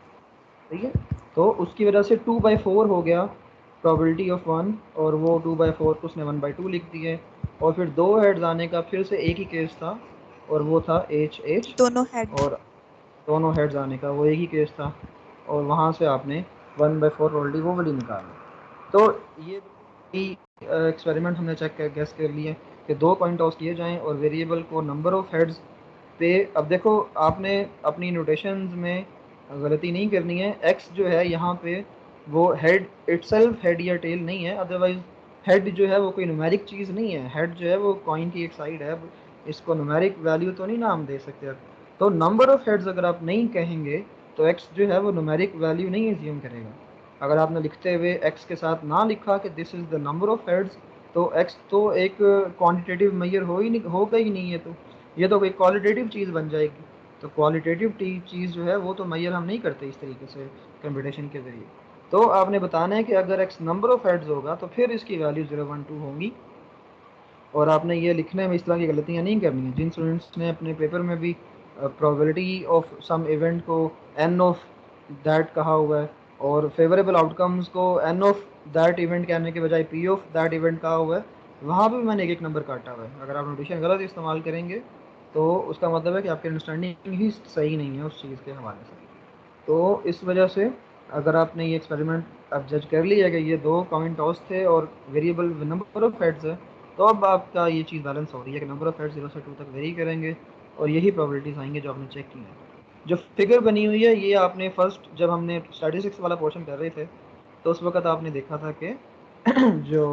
ठीक है। तो उसकी वजह से 2/4 हो गया प्रोबेबिलिटी ऑफ 1, और वो 2/4 को उसने 1/2 लिख दिए। और फिर 2 हेड्स आने का फिर से एक ही केस था और वो था HH, दोनों हेड। और दोनों हेड्स आने का वो एक ही केस था, और वहाँ से आपने 1/4 प्रोबेबिलिटी वो वाली निकाली। तो ये एक्सपेरिमेंट हमने चेक कर गेस कर लिए कि 2 कॉइन टॉस किए जाएं और वेरिएबल को नंबर ऑफ हेड्स पे, अब देखो आपने अपनी नोटेशंस में गलती नहीं करनी है। एक्स जो है यहाँ पे वो हेड इटसेल्फ हेड या टेल नहीं है, अदरवाइज हेड जो है वो कोई न्यूमेरिक चीज़ नहीं है। हेड जो है वो कॉइन की एक साइड है, इसको न्यूमेरिक वैल्यू तो नहीं नाम दे सकते आप। तो नंबर ऑफ हेड्स अगर आप नहीं कहेंगे तो एक्स जो है वो न्यूमेरिक वैल्यू नहीं एज्यूम करेगा। अगर आपने लिखते हुए एक्स के साथ ना लिखा कि this is the number of heads, तो एक्स तो एक क्वांटिटेटिव मेजर हो ही नहीं, होगा ही नहीं। तो ये तो कोई क्वालिटेटिव चीज़ बन जाएगी। तो क्वालिटेटिव चीज़ जो है वो तो मेजर हम नहीं करते इस तरीके से कंप्यूटेशन के ज़रिए। तो आपने बताना है कि अगर एक्स नंबर ऑफ हेड्स होगा तो फिर इसकी वैल्यू 0, 1, 2 होंगी। और आपने ये लिखने में इस तरह की गलतियाँ नहीं करनी है। जिन स्टूडेंट्स ने अपने पेपर में भी प्रोबेबिलिटी ऑफ सम इवेंट को एन ऑफ दैट कहा हुआ है और फेवरेबल आउटकम्स को एन ऑफ दैट इवेंट कहने के बजाय पी ऑफ दैट इवेंट कहा हुआ है, वहाँ पर भी मैंने एक नंबर काटा हुआ है। अगर आप नोटेशन गलत इस्तेमाल करेंगे तो उसका मतलब है कि आपकी अंडरस्टैंडिंग ही सही नहीं है उस चीज़ के हवाले से। तो इस वजह से अगर आपने ये एक्सपेरिमेंट अब जज कर लिया कि ये 2 कॉइन टॉस थे और वेरिएबल नंबर ऑफ हेड्स है, तो अब आपका ये चीज़ बैलेंस हो रही है कि नंबर ऑफ हेड्स 0 से 2 तक वेरी करेंगे और यही प्रोबेबिलिटीज़ आएंगे जो आपने चेक की है। जो फिगर बनी हुई है ये आपने फर्स्ट जब हमने स्टैटिस्टिक्स वाला पोर्शन कर रहे थे तो उस वक्त आपने देखा था कि जो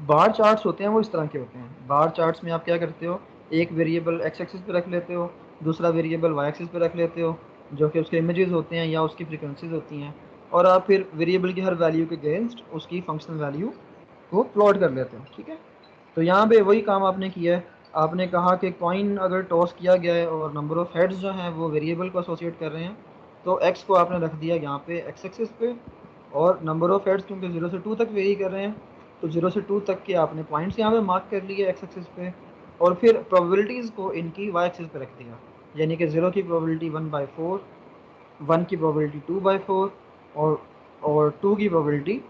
बार चार्ट्स होते हैं वो इस तरह के होते हैं। बार चार्ट्स में आप क्या करते हो, एक वेरिएबल एक्स एक्सिस पे रख लेते हो, दूसरा वेरिएबल वाई एक्सिस पे रख लेते हो जो कि उसके इमेजेस होते हैं या उसकी फ्रीक्वेंसीज होती हैं, और आप फिर वेरिएबल की हर वैल्यू के अगेंस्ट उसकी फंक्शनल वैल्यू को प्लॉट कर लेते हो, ठीक है। तो यहाँ पे वही काम आपने किया है। आपने कहा कि कॉइन अगर टॉस किया गया है और नंबर ऑफ हेड्स जो हैं वो वेरिएबल को एसोसिएट कर रहे हैं, तो एक्स को आपने रख दिया यहाँ पे एक्स एक्सिस पे, और नंबर ऑफ हेड्स क्योंकि 0 से 2 तक वेरी कर रहे हैं तो 0 से 2 तक के आपने पॉइंट्स यहाँ पे मार्क कर लिए एक्स एक्सिस पे, और फिर प्रोबेबिलिटीज़ को इनकी वाई एक्सिस पे रख दिया। यानी कि 0 की प्रोबेबिलिटी 1/4, 1 की प्रोबेबिलिटी 2/4 और 2 की प्रोबेबिलिटी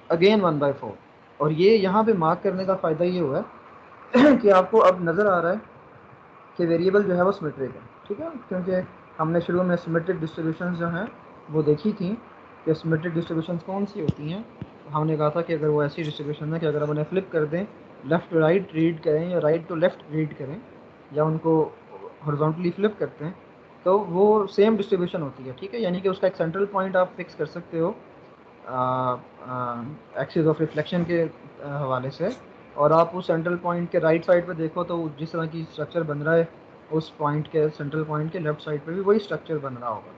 अगेन 1/4। और ये यहाँ पे मार्क करने का फ़ायदा ये हुआ है कि आपको अब नज़र आ रहा है कि वेरिएबल जो है वो सिमेट्रिक है, ठीक है। क्योंकि हमने शुरू में सिमेट्रिक डिस्ट्रीब्यूशंस जो हैं वो देखी थी कि सिमेट्रिक डिस्ट्रीब्यूशंस कौन सी होती हैं। हमने कहा था कि अगर वो ऐसी डिस्ट्रीब्यूशन है कि अगर हम उन्हें फ्लिप कर दें, लेफ़्ट टू राइट रीड करें या राइट टू लेफ़्ट रीड करें या उनको हॉरिजॉन्टली फ्लिप करते हैं, तो वो सेम डिस्ट्रीब्यूशन होती है, ठीक है। यानी कि उसका एक सेंट्रल पॉइंट आप फिक्स कर सकते हो एक्सिस ऑफ रिफ्लेक्शन के हवाले से, और आप उस सेंट्रल पॉइंट के राइट साइड पे देखो तो जिस तरह की स्ट्रक्चर बन रहा है उस पॉइंट के सेंट्रल पॉइंट के लेफ्ट साइड पे भी वही स्ट्रक्चर बन रहा होगा।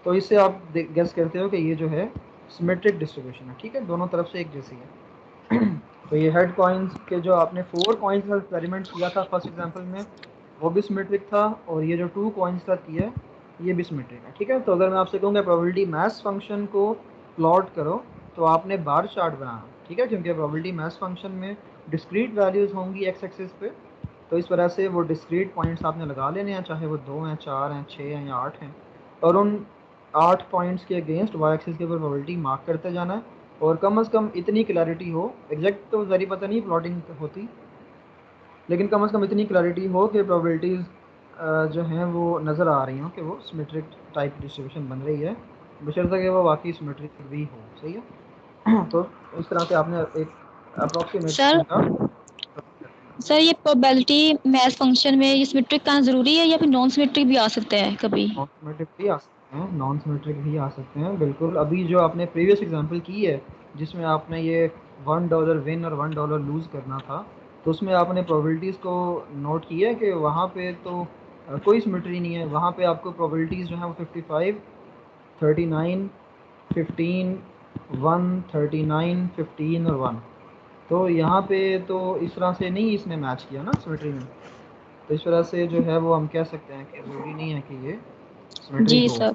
तो इससे आप गेस करते हो कि ये जो है सिमेट्रिक डिस्ट्रीब्यूशन है, ठीक है, दोनों तरफ से एक जैसी है। तो ये हेड कॉइन्स के जो आपने 4 कॉइन्स का एक्सपेरिमेंट किया था फर्स्ट एग्जांपल में वो भी सिमेट्रिक था, और ये जो 2 कॉइन्स का किया है ये भी सिमेट्रिक है, ठीक है। तो अगर मैं आपसे कहूँगा प्रोबेबिलिटी मास फंक्शन को प्लॉट करो तो आपने बार चार्ट बनाना, ठीक है, क्योंकि प्रोबेबिलिटी मास फंक्शन में डिस्क्रीट वैल्यूज़ होंगी एक्स एक्सिस पे। तो इस वजह से वो डिस्क्रीट पॉइंट्स आपने लगा लेने हैं, चाहे वो 2 हैं, 4 हैं, 6 हैं या 8 हैं, और उन 8 पॉइंट्स के अगेंस्ट वाई एक्सिस के ऊपर प्रोबेबिलिटी मार्क करते जाना है। और कम से कम इतनी क्लैरिटी हो, एग्जैक्ट तो ज़री पता नहीं प्लॉटिंग होती, लेकिन कम से कम इतनी क्लैरिटी हो कि प्रोबेबिलिटीज़ जो हैं वो नज़र आ रही हों कि वो सिमेट्रिक टाइप डिस्ट्रीब्यूशन बन रही है, बशर्ते कि वो वाकई सिमेट्रिक भी हो, सही है। तो इस तरह से आपने एक सर अप्रॉक्सीमेशन का सर ये प्रोबेबिलिटी मैथ फंक्शन में ये सिमेट्रिक का ज़रूरी है या फिर नॉन सिमेट्रिक भी आ सकता है कभी? नॉन सिमेट्रिक भी आ सकते हैं, नॉन सिमेट्रिक भी आ सकते हैं, बिल्कुल। अभी जो आपने प्रीवियस एग्जांपल की है जिसमें आपने ये $1 विन और $1 लूज़ करना था, तो उसमें आपने प्रोबेबिलिटीज़ को नोट किया है कि वहाँ पे तो कोई सिमेट्री नहीं है। वहाँ पे आपको प्रोबेबिलिटीज़ जो हैं वो 55, 39, 15, 1, 39, 15 और 1। तो यहाँ पे तो इस तरह से नहीं इसने मैच किया ना सिमेट्री में, तो इस वजह से जो है वो हम कह सकते हैं कि ज़रूरी नहीं है कि ये सिमेट्रिक जी हो। सर।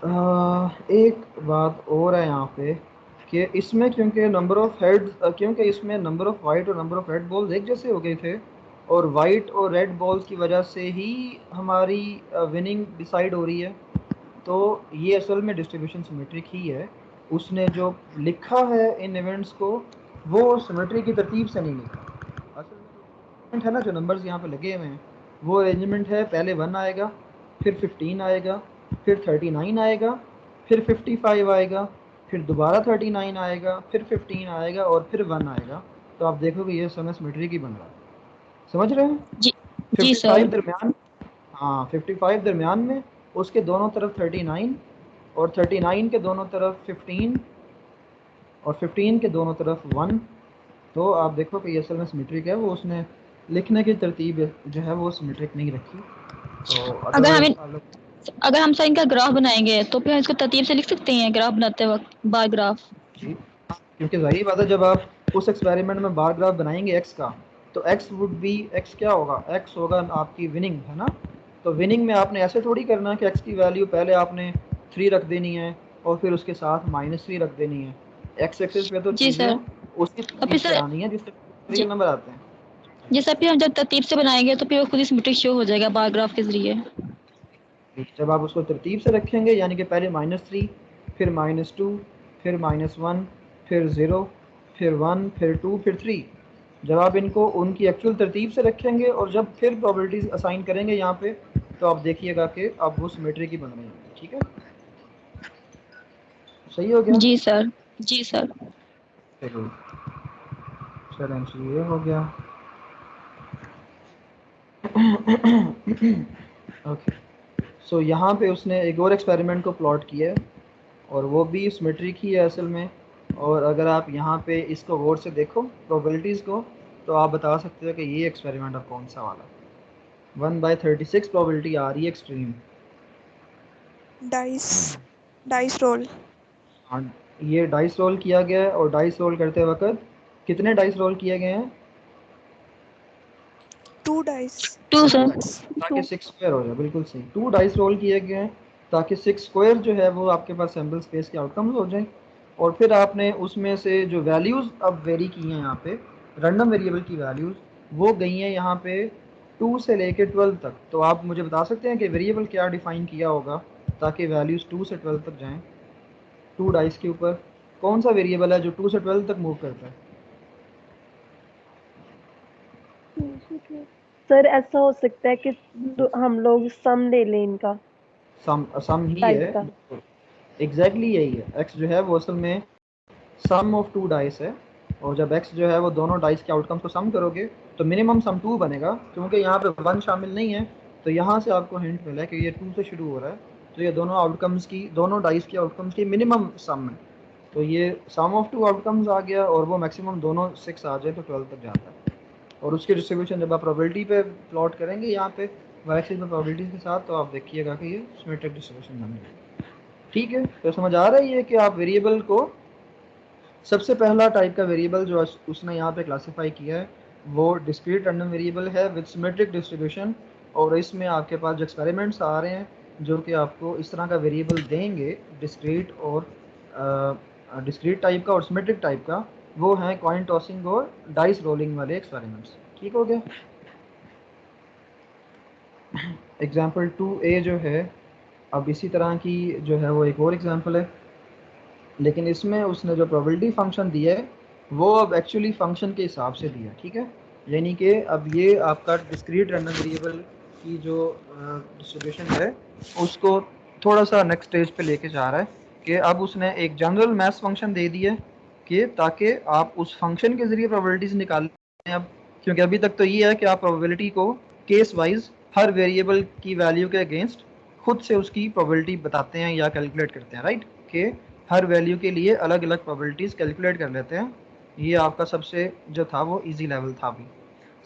एक बात और है यहाँ पे कि इसमें क्योंकि नंबर ऑफ हेड क्योंकि इसमें नंबर ऑफ वाइट और नंबर ऑफ रेड बॉल्स एक जैसे हो गए थे, और वाइट और रेड बॉल्स की वजह से ही हमारी विनिंग डिसाइड हो रही है, तो ये असल में डिस्ट्रीब्यूशन सिमेट्रिक ही है। उसने जो लिखा है इन इवेंट्स को वो सिमेट्री की तरतीब से नहीं लिखा। असल में जो अरेंजमेंट है ना, जो नंबर्स यहाँ पे लगे हुए हैं, वो अरेंजमेंट है पहले 1 आएगा, फिर 15 आएगा, फिर 39 आएगा, फिर 55 आएगा, फिर दोबारा 39 आएगा, फिर 15 आएगा और फिर 1 आएगा। तो आप देखोगे ये समय सिमेट्रिक ही बन रहा है। समझ रहे हैं? जी 55 सर। दरमियान, हाँ 55 दरमियान में, उसके दोनों तरफ 39 और 39 के दोनों तरफ 15 और 15 के दोनों तरफ 1। तो आप देखो कि ये असल में सिमेट्रिक है, वो उसने लिखने की तरतीब जो है वो सिमेट्रिक नहीं रखी। तो अगर हम सर इनका ग्राफ बनाएंगे तो फिर हम इसको तरतीब से लिख सकते हैं ग्राफ बनाते वक्त, बार ग्राफ। जी, क्योंकि जाहिर बात है जब आप उस एक्सपेरिमेंट में बार ग्राफ बनाएंगे एक्स का, तो एक्स वुड बी, एक्स क्या होगा, एक्स होगा आपकी विनिंग, है ना। तो विनिंग में आपने ऐसे थोड़ी करना है कि एक्स की वैल्यू पहले आपने 3 रख देनी है और फिर उसके साथ -3 रख देनी है। एक्स एक्सिस पे तो जी चीज़ें सर। उसी तरतीब से आनी है जिस तरह के नंबर आते हैं। जैसे फिर हम जब तरतीब से बनाएंगे तो फिर वो खुद ही सिमेट्रिक शो हो जाएगा बार ग्राफ के जरिए। जब आप उसको तरतीब से रखेंगे, यानी कि पहले -3, फिर -2, फिर -1, फिर 0, फिर 1, फिर 2, फिर 3, जब आप इनको उनकी एक्चुअल तरतीब से रखेंगे और जब फिर प्रोबेबिलिटीज असाइन करेंगे यहाँ पे, तो आप देखिएगा कि अब वो सिमेट्री की बन रही है। ठीक है, सही हो गया? जी सर। जी सर। चलो सर, आंसर ये हो गया। ओके, सो यहाँ पे उसने एक और एक्सपेरिमेंट को प्लॉट किया है और वो भी सिमेट्रिक ही है असल में। और अगर आप यहाँ पे इसको गौर से देखो प्रोबेबिलिटीज़ को, तो आप बता सकते हो कि ये एक्सपेरिमेंट अब कौन सा वाला। 1/36 प्रोबेबिलिटी आ रही है एक्सट्रीम। Dice role. हाँ, ये डाइस रोल किया गया है और डाइस रोल करते वक्त कितने डाइस रोल किए गए हैं? 2 डाइस। 2 सर। ताकि 6 स्क्वायर हो जाए, बिल्कुल सही। 2 डाइस रोल किए गए हैं ताकि 6 स्क्वायर जो है वो आपके पास सैम्पल स्पेस के आउटकम्स हो जाए। और फिर आपने उसमें से जो वैल्यूज़ अब वेरी की हैं यहाँ पे, रैंडम वेरिएबल की वैल्यूज़ वो गई हैं यहाँ पे 2 से लेके 12 तक। तो आप मुझे बता सकते हैं कि वेरिएबल क्या डिफ़ाइन किया होगा ताकि वैल्यूज़ 2 से 12 तक जाएँ? 2 डाइस के ऊपर कौन सा वेरिएबल है जो 2 से 12 तक मूव करता है? सर ऐसा हो सकता है कि हम लोग सम ले लें इनका, सम ही डाइस है, का। एग्जैक्टली यही है। एक्स जो है वो असल में सम ऑफ 2 डाइस है, और जब एक्स जो है वो दोनों डाइस के आउटकम्स को सम करोगे तो मिनिमम सम 2 बनेगा। क्योंकि यहाँ पे 1 शामिल नहीं है, तो यहाँ से आपको हिंट मिला है कि ये 2 से शुरू हो रहा है, तो ये दोनों आउटकम्स की, दोनों डाइस के आउटकम्स की मिनिमम सम है। तो ये सम ऑफ 2 आउटकम्स आ गया और वो मैक्सिमम दोनों 6 आ जाए तो 12 तक जाता है। और उसकी डिस्ट्रीब्यूशन जब आप प्रोबेबिलिटी पे प्लॉट करेंगे यहाँ पे वाई एक्सिस में प्रोबेबिलिटी के साथ, तो आप देखिएगा कि ये सिमेट्रिक डिस्ट्रीब्यूशन बन जाएगी। ठीक है, तो समझ आ रही है कि आप वेरिएबल को, सबसे पहला टाइप का वेरिएबल जो उसने यहाँ पे क्लासिफाई किया है वो डिस्क्रीट रैंडम वेरिएबल है विद सिमेट्रिक डिस्ट्रीब्यूशन। और इसमें आपके पास जो एक्सपेरिमेंट्स आ रहे हैं जो कि आपको इस तरह का वेरिएबल देंगे, डिस्क्रीट और डिस्क्रीट टाइप का और सिमेट्रिक टाइप का, वो हैं कॉइन टॉसिंग और डाइस रोलिंग वाले एक्सपेरिमेंट्स। ठीक हो गया? एग्जाम्पल 2A जो है, अब इसी तरह की जो है वो एक और एग्जाम्पल है, लेकिन इसमें उसने जो प्रोबेबिलिटी फंक्शन दिया है वो अब एक्चुअली फंक्शन के हिसाब से दिया है। ठीक है, यानी कि अब ये आपका डिस्क्रीट रैंडम वेरिएबल की जो डिस्ट्रीब्यूशन है उसको थोड़ा सा नेक्स्ट स्टेज पे लेके जा रहा है कि अब उसने एक जनरल मैथ्स फंक्शन दे दिया है कि ताकि आप उस फंक्शन के ज़रिए प्रोबेबिलिटीज़ निकालें अब। क्योंकि अभी तक तो ये है कि आप प्रोबेबिलिटी को केस वाइज हर वेरिएबल की वैल्यू के अगेंस्ट खुद से उसकी प्रोबेबिलिटी बताते हैं या कैलकुलेट करते हैं, राइट? कि हर वैल्यू के लिए अलग अलग प्रोबेबिलिटीज़ कैलकुलेट कर लेते हैं। ये आपका सबसे जो था वो इजी लेवल था। अभी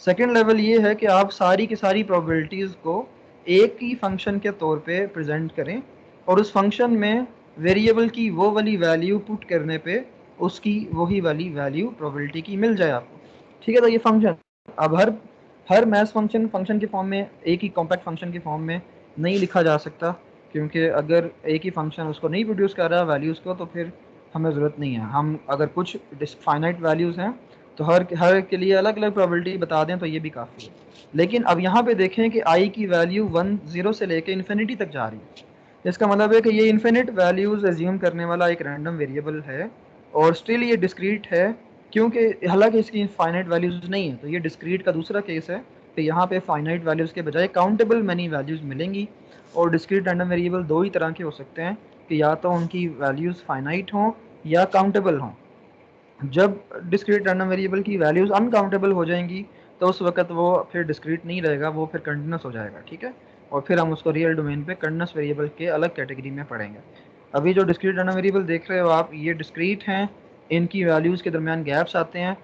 सेकेंड लेवल ये है कि आप सारी की सारी प्रोबेबिलिटीज़ को एक ही फंक्शन के तौर पे प्रेजेंट करें और उस फंक्शन में वेरिएबल की वो वाली वैल्यू पुट करने पे उसकी वही वाली वैल्यू प्रोबेबिलिटी की मिल जाए आपको। ठीक है, तो ये फंक्शन अब हर मैथ्स फंक्शन की फॉर्म में, एक ही कॉम्पैक्ट फंक्शन की फॉर्म में नहीं लिखा जा सकता। क्योंकि अगर एक ही फंक्शन उसको नहीं प्रोड्यूस कर रहा वैल्यूज़ को तो फिर हमें ज़रूरत नहीं है। हम अगर कुछ फाइनाइट वैल्यूज़ हैं तो हर के लिए अलग अलग प्रोबेबिलिटी बता दें तो ये भी काफ़ी है। लेकिन अब यहाँ पे देखें कि आई की वैल्यू 0 से लेके इन्फिनिटी तक जा रही है। इसका मतलब है कि ये इन्फिनिट वैल्यूज़ एज्यूम करने वाला एक रैंडम वेरिएबल है और स्टिल ये डिस्क्रीट है, क्योंकि हालांकि इसकी फाइनाइट वैल्यूज़ नहीं है। तो ये डिस्क्रीट का दूसरा केस है कि यहाँ पे फाइनाइट वैल्यूज़ के बजाय काउंटेबल मैनी वैल्यूज़ मिलेंगी। और डिस्क्रीट रैंडम वेरिएबल दो ही तरह के हो सकते हैं कि या तो उनकी वैल्यूज़ फाइनाइट हों या काउंटेबल हों। जब डिस्क्रीट रैंडम वेरिएबल की वैल्यूज़ अनकाउंटेबल हो जाएंगी तो उस वक्त वो फिर डिस्क्रीट नहीं रहेगा, वो फिर कंटिन्यूस हो जाएगा, ठीक है। और फिर हम उसको रियल डोमेन पे कंटिन्यूस वेरिएबल के अलग कैटेगरी में पढ़ेंगे। अभी जो डिस्क्रीट रैंडम वेरिएबल देख रहे हो आप, ये डिस्क्रीट हैं, इनकी वैल्यूज़ के दरमियान गैप्स आते हैं।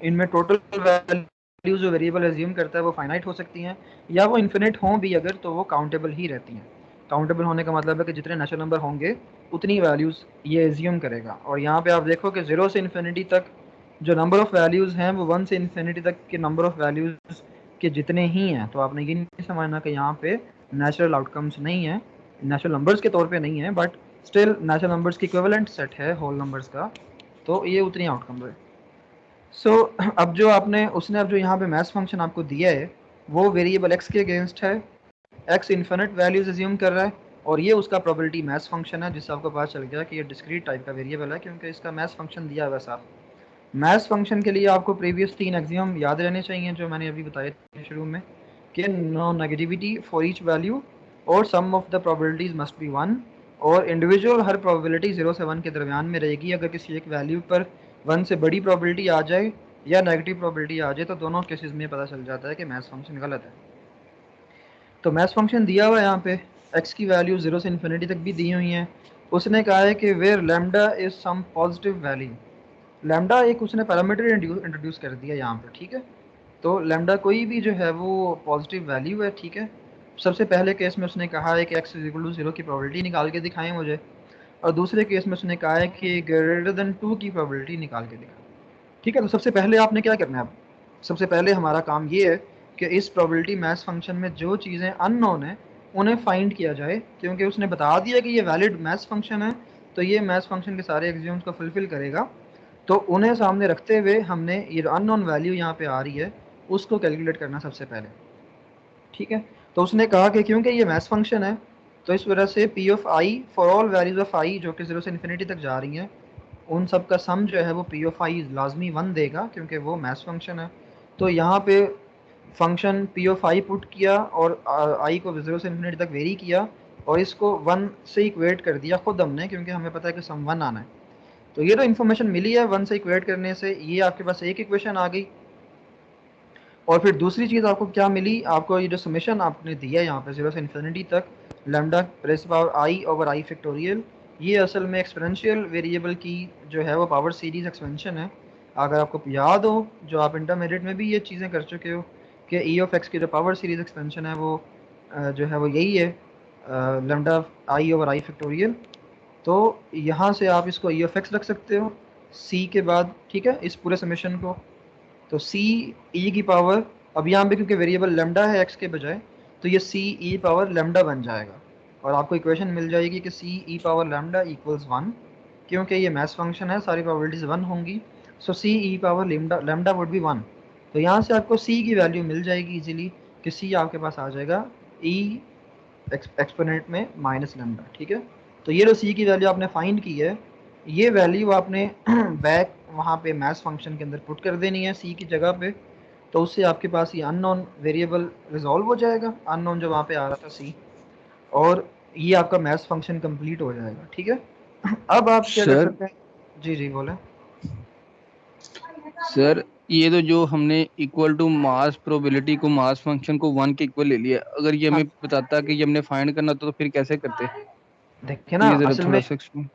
इनमें टोटल वैल्यूज़ जो वेरिएबल एज्यूम करता है वो फाइनाइट हो सकती हैं या वो इन्फिनिट हों भी अगर तो वो काउंटेबल ही रहती हैं। काउंटेबल होने का मतलब है कि जितने नेचुरल नंबर होंगे उतनी वैल्यूज़ ये एज्यूम करेगा। और यहाँ पे आप देखो कि 0 से इन्फिनिटी तक जो नंबर ऑफ़ वैल्यूज़ हैं वो 1 से इन्फिनिटी तक के नंबर ऑफ़ वैल्यूज़ के जितने ही हैं। तो आपने ये नहीं समझना कि यहाँ पे नेचुरल आउटकम्स नहीं है, नेचुरल नंबर्स के तौर पे नहीं है, बट स्टिल नेचुरल नंबर्स की इक्विवेलेंट सेट है होल नंबर्स का, तो ये उतनी आउटकम है। सो अब जो आपने उसने अब जो यहाँ पे मैथ्स फंक्शन आपको दिया है वो वेरिएबल x के अगेंस्ट है, x इन्फिनिट वैल्यूज एज्यूम कर रहा है और ये उसका प्रोबेबिलिटी मैथ्स फंक्शन है, जिससे आपको पता चल गया कि ये डिस्क्रीट टाइप का वेरिएबल है क्योंकि इसका मैथ्स फंक्शन दिया हुआ है साफ। मैथ्स फंक्शन के लिए आपको प्रीवियस 3 एक्सियम याद रहने चाहिए जो मैंने अभी बताए थे शुरू में, कि no negativity for each value और sum of the probabilities must be 1 और इंडिविजुअल हर प्रोबेबिलिटी 0 से 1 के दरमियान में रहेगी। अगर किसी एक वैल्यू पर 1 से बड़ी प्रोबेबिलिटी आ जाए या नेगेटिव प्रोबेबिलिटी आ जाए तो दोनों केसेस में पता चल जाता है कि मैथ्स फंक्शन गलत है। तो मैथ्स फंक्शन दिया हुआ है यहाँ पे, x की वैल्यू 0 से इन्फिनिटी तक भी दी हुई हैं। उसने कहा है कि where lambda is some positive value, lambda एक उसने पैरामीटर इंट्रोड्यूस कर दिया यहाँ पे, ठीक है। तो लैम्डा कोई भी जो है वो पॉजिटिव वैल्यू है, ठीक है। सबसे पहले केस में उसने कहा है कि x इज इक्वल टू 0 की प्रोबेबिलिटी निकाल के दिखाएं मुझे, और दूसरे केस में उसने कहा है कि ग्रेटर देन 2 की प्रोबेबिलिटी निकाल के दिखाएं, ठीक है। तो सबसे पहले आपने क्या करना है, अब सबसे पहले हमारा काम ये है कि इस प्रोबेबिलिटी मैथ्स फंक्शन में जो चीज़ें अननोन है उन्हें फाइंड किया जाए, क्योंकि उसने बता दिया कि ये वैलिड मैथ्स फंक्शन है तो ये मैथ्स फंक्शन के सारे एक्सियम्स को फुलफिल करेगा। तो उन्हें सामने रखते हुए हमने ये जो अननोन वैल्यू यहाँ पे आ रही है उसको कैलकुलेट करना सबसे पहले, ठीक है। तो उसने कहा कि क्योंकि ये मैथ्स फंक्शन है तो इस वजह से P of I for all values of I जो कि 0 से इन्फिनिटी तक जा रही हैं उन सब का सम जो है वो पी ऑफ आई लाजमी 1 देगा क्योंकि वो मैथ्स फंक्शन है। तो यहाँ पे function P of I put किया और आई को 0 से इन्फिनिटी तक वेरी किया और इसको 1 से इक्वेट कर दिया खुद हमने, क्योंकि हमें पता है कि सम 1 आना है। तो ये तो इन्फॉर्मेशन मिली है 1 से इक्वेट करने से, ये आपके पास एक इक्वेशन आ गई। और फिर दूसरी चीज़ आपको क्या मिली, आपको ये जो समेशन आपने दिया है यहाँ पे 0 से इन्फिनिटी तक लैम्डा रेज़ पावर आई ओवर आई फैक्टोरियल, ये असल में एक्सपोनेंशियल वेरिएबल की जो है वो पावर सीरीज एक्सपेंशन है। अगर आपको याद हो जो आप इंटरमीडिएट में भी ये चीज़ें कर चुके हो कि ई ऑफ एक्स की जो पावर सीरीज एक्सपेंशन है वो जो है वो यही है लैम्डा आई ओवर आई फैक्टोरियल। तो यहाँ से आप इसको ई ऑफ एक्स रख सकते हो सी के बाद, ठीक है, इस पूरे समेशन को। तो सी ई की पावर, अब यहाँ पे क्योंकि वेरिएबल लेमडा है एक्स के बजाय तो ये सी ई पावर लेमडा बन जाएगा और आपको इक्वेशन मिल जाएगी कि सी ई पावर लेमडा इक्वल्स 1, क्योंकि ये मैथ्स फंक्शन है सारी प्रोबेबिलिटीज 1 होंगी। सो सी ई पावर लेमडा वुड बी 1। तो यहाँ से आपको सी की वैल्यू मिल जाएगी इजीली कि सी आपके पास आ जाएगा ई एक्सपोनेंट में माइनस लेमडा, ठीक है। तो ये जो सी की वैल्यू आपने फाइंड की है ये वैल्यू आपने बैक वहाँ पे मैथ्स फंक्शन के अंदर पुट कर देनी है सी की जगह पे। तो उससे आपके पास ये अननोन वेरिएबल रिजॉल्व हो जाएगा, अननोन जो वहाँ पे आ रहा था सी, और ये आपका मैथ्स फंक्शन कंप्लीट हो जाएगा, ठीक है। अब आप क्या कर सर सकते हैं, जी जी बोले। सर ये तो जो हमने इक्वल टू मास प्रोबेबिलिटी को मास फंक्शन को 1 के इक्वल ले लिया, अगर ये हाँ हमें बताता कि ये हमने फाइंड करना तो फिर कैसे करते? देखिए ना ये जरा असल थोड़ा में, सा explain।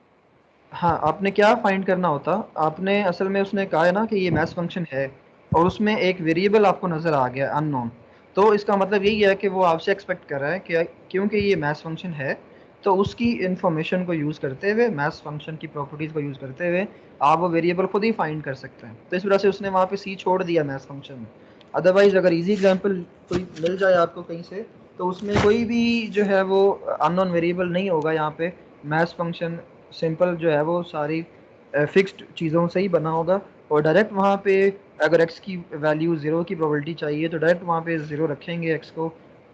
हाँ आपने क्या फाइंड करना होता, आपने असल में उसने कहा है ना कि ये मैथ्स फंक्शन है और उसमें एक वेरिएबल आपको नज़र आ गया अननोन। तो इसका मतलब यही है कि वो आपसे एक्सपेक्ट कर रहा है कि क्योंकि ये मैथ्स फंक्शन है तो उसकी इंफॉर्मेशन को यूज़ करते हुए, मैथ्स फंक्शन की प्रॉपर्टीज़ को यूज़ करते हुए आप वो वेरिएबल खुद ही फाइंड कर सकते हैं। तो इस वजह से उसने वहाँ पे सी छोड़ दिया मैथ्स फंक्शन में। अदरवाइज़ अगर इजी एग्जांपल कोई मिल जाए आपको कहीं से तो उसमें कोई भी जो है वो अननोन वेरिएबल नहीं होगा। यहाँ पे मैथ्स फंक्शन सिंपल जो है वो सारी फिक्स्ड चीज़ों से ही बना होगा, और डायरेक्ट वहाँ पे अगर x की वैल्यू 0 की प्रोबेबिलिटी चाहिए तो डायरेक्ट वहाँ पे 0 रखेंगे x को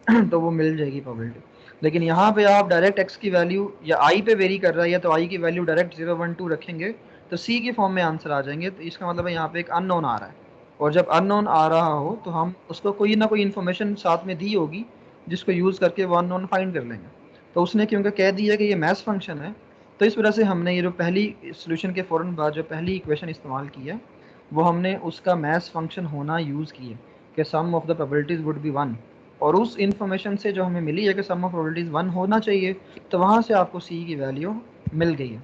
तो वो मिल जाएगी प्रोबेबिलिटी। लेकिन यहाँ पे आप डायरेक्ट x की वैल्यू या i पे वेरी कर रहा है, या तो i की वैल्यू डायरेक्ट 0 1 2 रखेंगे तो c की फॉर्म में आंसर आ जाएंगे। तो इसका मतलब है यहाँ पे एक अननोन आ रहा है, और जब अननोन आ रहा हो तो हम उसको कोई ना कोई इन्फॉर्मेशन साथ में दी होगी जिसको यूज़ करके वो अननोन फाइंड कर लेंगे। तो उसने क्योंकि कह दिया कि ये मैथ्स फंक्शन है, तो इस वजह से हमने ये जो पहली सोल्यूशन के फ़ौरन बाद जो पहली इक्वेशन इस्तेमाल की है वो हमने उसका मैथ्स फंक्शन होना यूज़ किए कि sum of the probabilities would be 1, और उस इन्फॉर्मेशन से जो हमें मिली है कि सम ऑफ प्रोबेबिलिटीज़ 1 होना चाहिए, तो वहाँ से आपको सी की वैल्यू मिल गई है।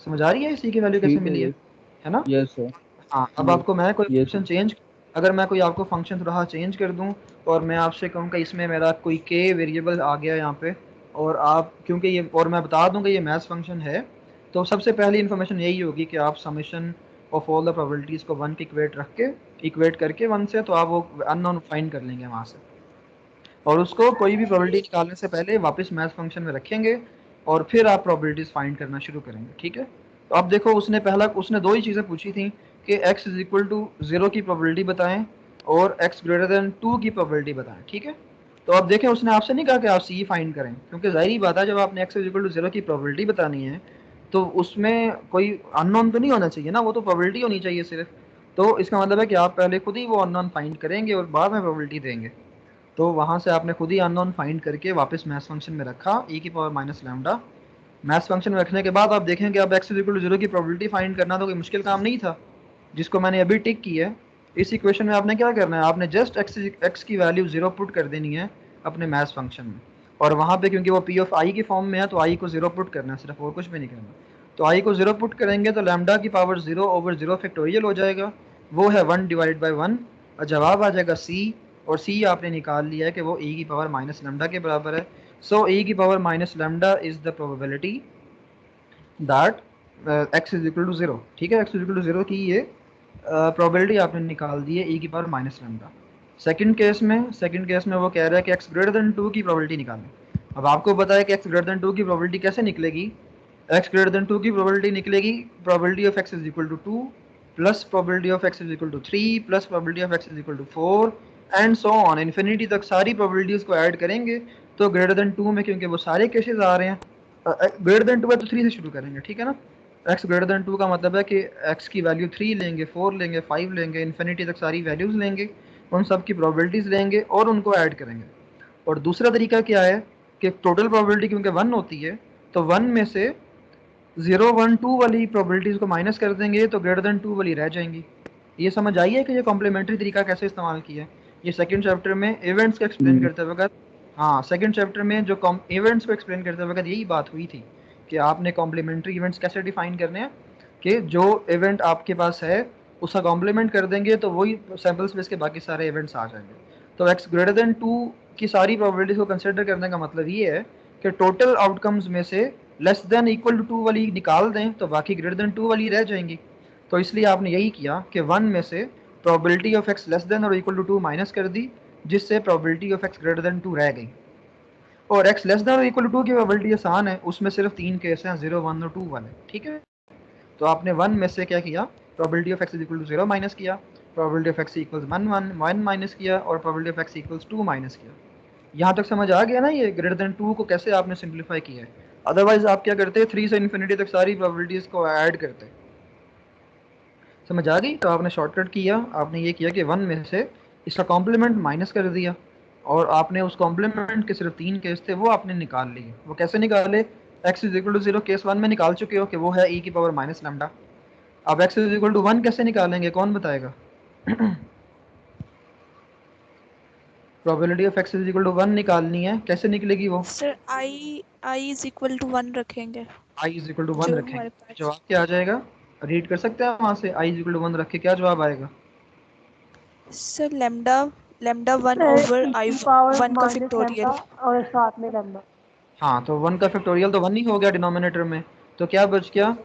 समझ आ रही है सी की वैल्यू कैसे ठीक है। मिली है ना? Yes sir. हाँ, अब यस। आपको मैं कोई यस फंक्शन चेंज, अगर मैं कोई आपको फंक्शन थोड़ा चेंज कर दूं और मैं आपसे कहूँ कि इसमें मेरा कोई के वेरिएबल आ गया यहाँ पे, और आप क्योंकि ये, और मैं बता दूं कि ये मैथ्स फंक्शन है, तो सबसे पहली इन्फॉर्मेशन यही होगी कि आप summation of all the probabilities को 1 के इक्वेट करके 1 से, तो आप वो अननोन फाइंड कर लेंगे वहाँ से, और उसको कोई भी प्रोबेबिलिटी निकालने से पहले वापस मैथ्स फंक्शन में रखेंगे और फिर आप प्रोबेबिलिटीज़ फाइंड करना शुरू करेंगे। ठीक है, तो अब देखो उसने दो ही चीज़ें पूछी थी कि x इज इक्वल टू 0 की प्रोबेबिलिटी बताएं और x ग्रेटर देन 2 की प्रोबेबिलिटी बताएं। ठीक है, तो अब देखें उसने आपसे नहीं कहा कि आप सी फाइंड करें, क्योंकि जाहिर बात है जब आपने x इज इक्वल टू 0 की प्रोबेबिलिटी बतानी है तो उसमें कोई अननोन तो नहीं होना चाहिए ना, वो तो प्रोबेबिलिटी होनी चाहिए सिर्फ। तो इसका मतलब है कि आप पहले खुद ही वो अननोन फाइंड करेंगे और बाद में प्रोबेबिलिटी देंगे। तो वहाँ से आपने खुद ही अननोन फाइंड करके वापस मैथ्स फंक्शन में रखा e की power minus lambda. Maths function में रखने के बाद आप देखेंगे अब x इक्वल टू 0 की प्रोबेबिलिटी फाइंड करना तो कोई मुश्किल काम नहीं था, जिसको मैंने अभी टिक की है। इस इक्वेशन में आपने क्या करना है, आपने जस्ट x की वैल्यू 0 पुट कर देनी है अपने मैथ्स फंक्शन में, और वहाँ पे क्योंकि वो p ऑफ i की फॉर्म में है तो i को 0 पुट करना है सिर्फ, और कुछ भी नहीं करना। तो i को 0 पुट करेंगे तो लैम्डा की पावर 0 ओवर 0 फैक्टोरियल हो जाएगा, वो है 1 डिवाइड बाई 1, और जवाब आ जाएगा c, और c आपने निकाल लिया है कि वो e की पावर माइनस लैम्डा के बराबर है। सो e की power minus lambda is the probability that x is equal to 0। ठीक है, x इज इक्वल टू 0 की ये प्रोबेबिलिटी आपने निकाल दी है e की power minus lambda. Second case में वो कह रहा है कि x ग्रेटर देन 2 की प्रोबेबिलिटी निकालें। अब आपको पता है कि x ग्रेटर देन 2 की प्रोबेबिलिटी कैसे निकलेगी, x ग्रेटर देन 2 की प्रोबेबिलिटी निकलेगी probability of x is equal to 2 plus probability of x is equal to 3 plus probability of x is equal to 4 and so on infinity तक सारी probabilities को add करेंगे। तो greater than 2 में क्योंकि वो सारे केसेस आ रहे हैं, ग्रेटर देन 2 है तो 3 से शुरू करेंगे। ठीक है ना, x ग्रेटर देन 2 का मतलब है कि x की वैल्यू 3 लेंगे, 4 लेंगे, 5 लेंगे, इन्फिनिटी तक सारी वैल्यूज लेंगे, उन सब की प्रोबेबिलिटीज लेंगे और उनको ऐड करेंगे। और दूसरा तरीका क्या है कि टोटल प्रोबेबिलिटी क्योंकि 1 होती है तो 1 में से 0 1 2 वाली प्रोबेबिलिटीज को माइनस कर देंगे तो ग्रेटर देन 2 वाली रह जाएंगी। ये समझ आई है कि ये कॉम्प्लीमेंट्री तरीका कैसे इस्तेमाल किया है। ये सेकंड चैप्टर में इवेंट्स को एक्सप्लेन करते वक्त, हाँ सेकंड चैप्टर में जो इवेंट्स को एक्सप्लेन करते वक्त यही बात हुई थी कि आपने कॉम्प्लीमेंट्री इवेंट्स कैसे डिफाइन करने हैं, कि जो इवेंट आपके पास है उसका कॉम्प्लीमेंट कर देंगे तो वही सैम्पल स्पेस के बाकी सारे इवेंट्स आ जाएंगे। तो x ग्रेटर देन 2 की सारी प्रोबेबिलिटीज को कंसिडर करने का मतलब ये है कि टोटल आउटकम्स में से लेस देन इक्वल टू 2 वाली निकाल दें तो बाकी ग्रेटर देन 2 वाली रह जाएंगी। तो इसलिए आपने यही किया कि 1 में से probability of x less than और इक्वल टू 2 माइनस कर दी, जिससे probability of x greater than 2 रह गई। और x लेस देन और इक्वल टू 2 की प्रोबेबिलिटी आसान है, उसमें सिर्फ 3 केस हैं, 0 1 और 2 वाले। ठीक है, तो आपने 1 में से क्या किया, probability of x is equal to 0 minus किया, probability of x equals 1 minus किया, और probability of x equals 2 minus किया। यहाँ तक समझ आ गया ना ये ग्रेटर देन 2 को कैसे आपने सिंप्लीफाई किया है। अदरवाइज आप क्या करते, 3 से इन्फिनिटी तक सारी प्रोबेबिलिटीज को ऐड करते। समझ आ गई? तो आपने शॉर्टकट किया, आपने ये किया कि 1 में से इसका कॉम्प्लीमेंट माइनस कर दिया, और आपने उस कॉम्प्लीमेंट के सिर्फ 3 केस थे वो आपने निकाल लिए। वो कैसे निकाले, x is equal to 0 case 1 में निकाल चुके हो कि वो है e की पावर माइनस लैम्डा। अब x इज इक्वल टू 1 कैसे निकालेंगे, कौन बताएगा? Probability of x is equal to 1 निकालनी है, कैसे निकलेगी वो? Sir i is equal to 1 रखेंगे, i इज इक्वल टू 1 जो रखेंगे, हमारे पास। जवाब क्या आ जाएगा? रीड कर सकते हैं वहाँ से, i इज इक्वल टू 1 रख के क्या जवाब आएगा? Sir lambda lambda 1 sir over e आई की पावर 1 का माइनस फैक्टोरियल। लैम्डा और साथ में लैम्डा। हाँ, तो 1 का फैक्टोरियल तो 1 ही हो गया डिनोमिनेटर में, तो क्या बच गया,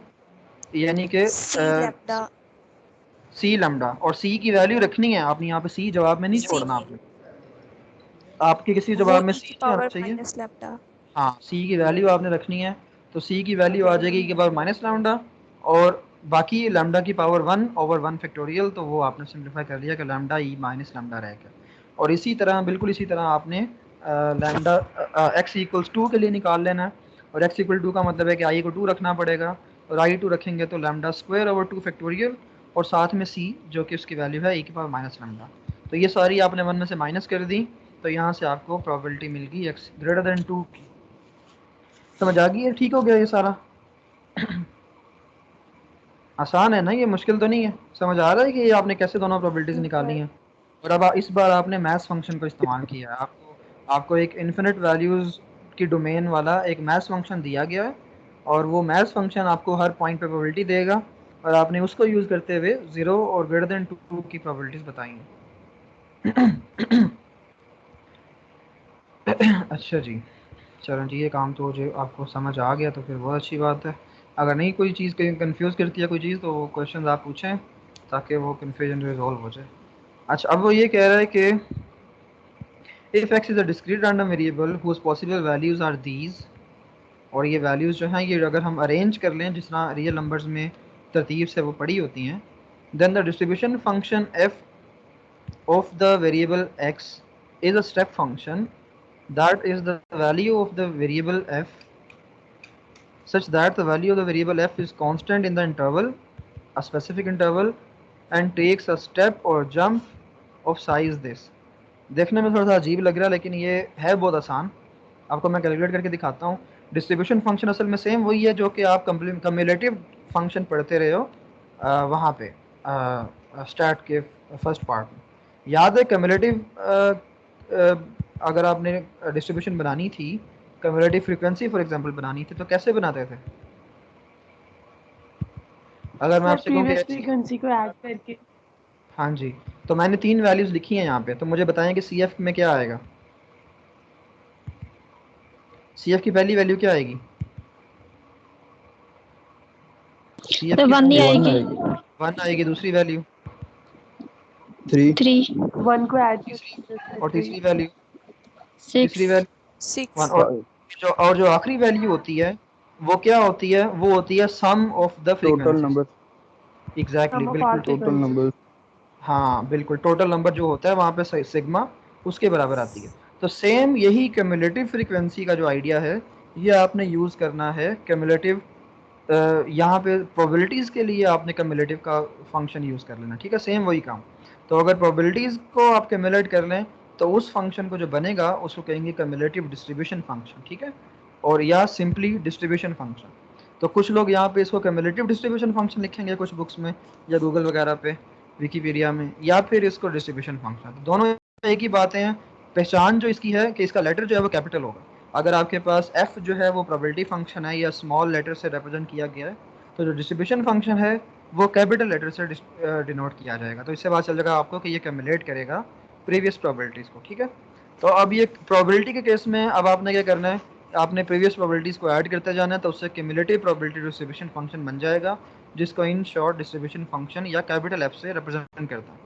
यानी कि सी लैम्डा सी लैम्डा, और सी की वैल्यू रखनी है आपने यहाँ पे, सी जवाब में नहीं सी छोड़ना आपने। आपके किसी वो जवाब में e सी की नहीं आना पावर चाहिए। Minus lambda. हाँ, सी की वैल्यू आपने रखनी है, तो सी की वैल्यू आ जाएगी के पावर माइनस लैम्डा, और बाकी लैम्डा की पावर 1/1 फैक्टोरियल, तो वो आपने सिंप्लीफाई कर लिया कि लैम्डा ई माइनस लैम्डा रहेगा। और इसी तरह बिल्कुल इसी तरह आपने लैम्डा एक्स इक्वल्स 2 के लिए निकाल लेना है, और एक्स इक्वल 2 का मतलब है कि आई को 2 रखना पड़ेगा, और आई 2 रखेंगे तो लैम्डा स्क्वायर ओवर 2 फैक्टोरियल, और साथ में सी जो कि उसकी वैल्यू है ई की पावर माइनस लैम्डा। तो ये सारी आपने 1 में से माइनस कर दी, तो यहाँ से आपको प्रोबेबिलिटी मिल गई एक्स ग्रेटर देन 2 की। समझ आ गई है? ठीक हो गया ये सारा? आसान है ना, ये मुश्किल तो नहीं है? समझ आ रहा है कि ये आपने कैसे दोनों प्रोबेबिलिटीज निकाली हैं? और अब इस बार आपने मैथ्स फंक्शन को इस्तेमाल किया है। आपको एक इन्फिनिट वैल्यूज़ की डोमेन वाला एक मैथ्स फंक्शन दिया गया है, और वो मैथ्स फंक्शन आपको हर पॉइंट पे प्रोबेबिलिटी देगा, और आपने उसको यूज़ करते हुए 0 और ग्रेटर देन 2 की प्रोबेबिलिटीज बताई हैं। अच्छा जी, चलो जी, ये काम तो जो आपको समझ आ गया तो फिर बहुत अच्छी बात है। अगर नहीं कोई चीज़ कहीं कंफ्यूज करती है कोई चीज़, तो क्वेश्चन आप पूछें ताकि वो कन्फ्यूजन रिजॉल्व हो जाए। अच्छा, अब वो ये कह रहा है कि if x is a discrete random variable whose possible values are these, और ये वैल्यूज़ जो हैं ये अगर हम अरेंज कर लें जिस तरह रियल नंबर्स में तरतीब से वो पड़ी होती हैं, then the distribution function f of the variable x is a step function that is the value of the variable f such that the value of the variable f is constant in the interval, a specific interval, and takes a step or jump of size this। देखने में थोड़ा सा अजीब लग रहा है लेकिन ये है बहुत आसान। आपको मैं कैलकुलेट करके दिखाता हूँ। डिस्ट्रीब्यूशन फंक्शन असल में सेम वही है जो कि आप कम्युलेटिव फंक्शन पढ़ते रहे हो वहाँ पे स्टार्ट के फर्स्ट पार्ट में। याद है कम्युलेटिव अगर आपने डिस्ट्रीब्यूशन बनानी थी, कम्युलेटिव फ्रीक्वेंसी फॉर एग्जांपल बनानी थी, तो कैसे बनाते थे? अगर मैं सर आपसे कहूँ प्रीवियस कि फ्रीक्वेंसी को ऐड करके। हाँ जी, तो मैंने 3 वैल्यूज़ लिखी हैं यहाँ पे, तो मुझे बताएं कि सी एफ में क्या आएगा। सी एफ की पहली वैल्यू क्या आएगी? सी एफ तो की 1 नहीं पहली वन आएगी। आएगी। 1 आएगी, दूसरी वैल्यू 3। 3, 1 को ऐड तीसरी, करके और 3। तीसरी वैल्यू 6, तीसरी वैल्यू 1, 6। और जो आखिरी वैल्यू होती है वो क्या होती है? वो होती है sum of the total frequencies. Number. Exactly, sum of are बिल्कुल। Total frequency. नंबर। हाँ बिल्कुल, टोटल नंबर जो होता है वहाँ पे सिग्मा उसके बराबर आती है। तो सेम यही क्यूमुलेटिव फ्रीक्वेंसी का जो आइडिया है ये आपने यूज़ करना है क्यूमुलेटिव, यहाँ पे प्रोबेबिलिटीज़ के लिए आपने क्यूमुलेटिव का फंक्शन यूज़ कर लेना, ठीक है? सेम वही काम। तो अगर प्रोबेबिलिटीज़ को आप क्यूमुलेट कर लें तो उस फंक्शन को जो बनेगा उसको कहेंगे क्यूमुलेटिव डिस्ट्रीब्यूशन फंक्शन, ठीक है? और या सिंपली डिस्ट्रीब्यूशन फंक्शन। तो कुछ लोग यहाँ पे इसको क्यूमुलेटिव डिस्ट्रीब्यूशन फंक्शन लिखेंगे कुछ बुक्स में या गूगल वगैरह पे, विकीपीडिया में, या फिर इसको डिस्ट्रीब्यूशन फंक्शन। दोनों एक ही बातें हैं। पहचान जो इसकी है कि इसका लेटर जो है वो कैपिटल होगा। अगर आपके पास f जो है वो प्रोबेबिलिटी फंक्शन है या स्मॉल लेटर से रिप्रेजेंट किया गया है, तो जो डिस्ट्रीब्यूशन फंक्शन है वो कैपिटल लेटर से डिनोट किया जाएगा। तो इससे बात चल जाएगा आपको कि ये कैमुलेट करेगा प्रीवियस प्रोबेबिलिटीज़ को, ठीक है? तो अब ये प्रोबेबिलिटी के केस में अब आपने क्या करना है, आपने प्रीवियस प्रोबेबिलिटीज़ को ऐड करते जाना है, तो उससे क्यूमुलेटिव प्रोबेबिलिटी डिस्ट्रीब्यूशन फंक्शन बन जाएगा, जिसको इन शॉर्ट डिस्ट्रीब्यूशन फंक्शन या कैपिटल एफ से रिप्रेजेंट करता है।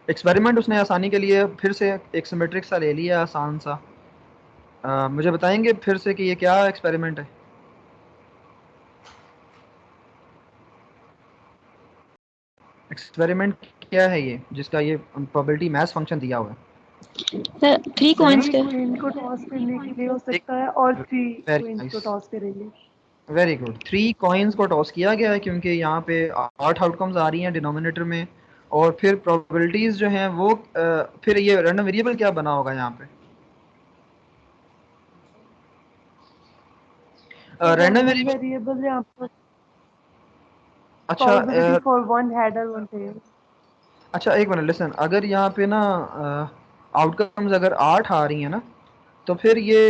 एक्सपेरिमेंट उसने आसानी के लिए फिर से एक सिमेट्रिक सा ले लिया, आसान सा। मुझे बताएंगे फिर से कि ये क्या एक्सपेरिमेंट है? एक्सपेरिमेंट क्या है ये जिसका ये प्रोबेबिलिटी मैथ्स फंक्शन दिया हुआ है? सर 3 कॉइन्स के। क्वीन को टॉस करने के लिए हो सकता है, और 3 वेरी क्वींस को नाइस, टॉस करेंगे। Very good. 3 कॉइन्स को टॉस किया गया है क्योंकि यहाँ पे 8 आउटकम्स आ रही हैं डिनोमिनेटर में, और फिर प्रोबेबिलिटीज जो हैं वो फिर ये रैंडम वेरिएबल क्या बना होगा यहाँ पे? रैंडम रैंडम वेरिएबल, वेरिएबल यहाँ पर अच्छा प्रोबेबिलिटी फॉर 1 हेड और 1 टेल। अच्छा एक मिनट लिसन, अगर यहाँ पे ना आउटकम्स अगर 8 आ रही हैं ना, तो फिर ये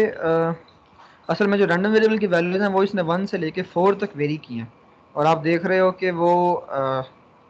असल में जो रैंडम वेरिएबल की वैल्यूज हैं वो इसने 1 से लेके 4 तक वेरी की हैं, और आप देख रहे हो कि वो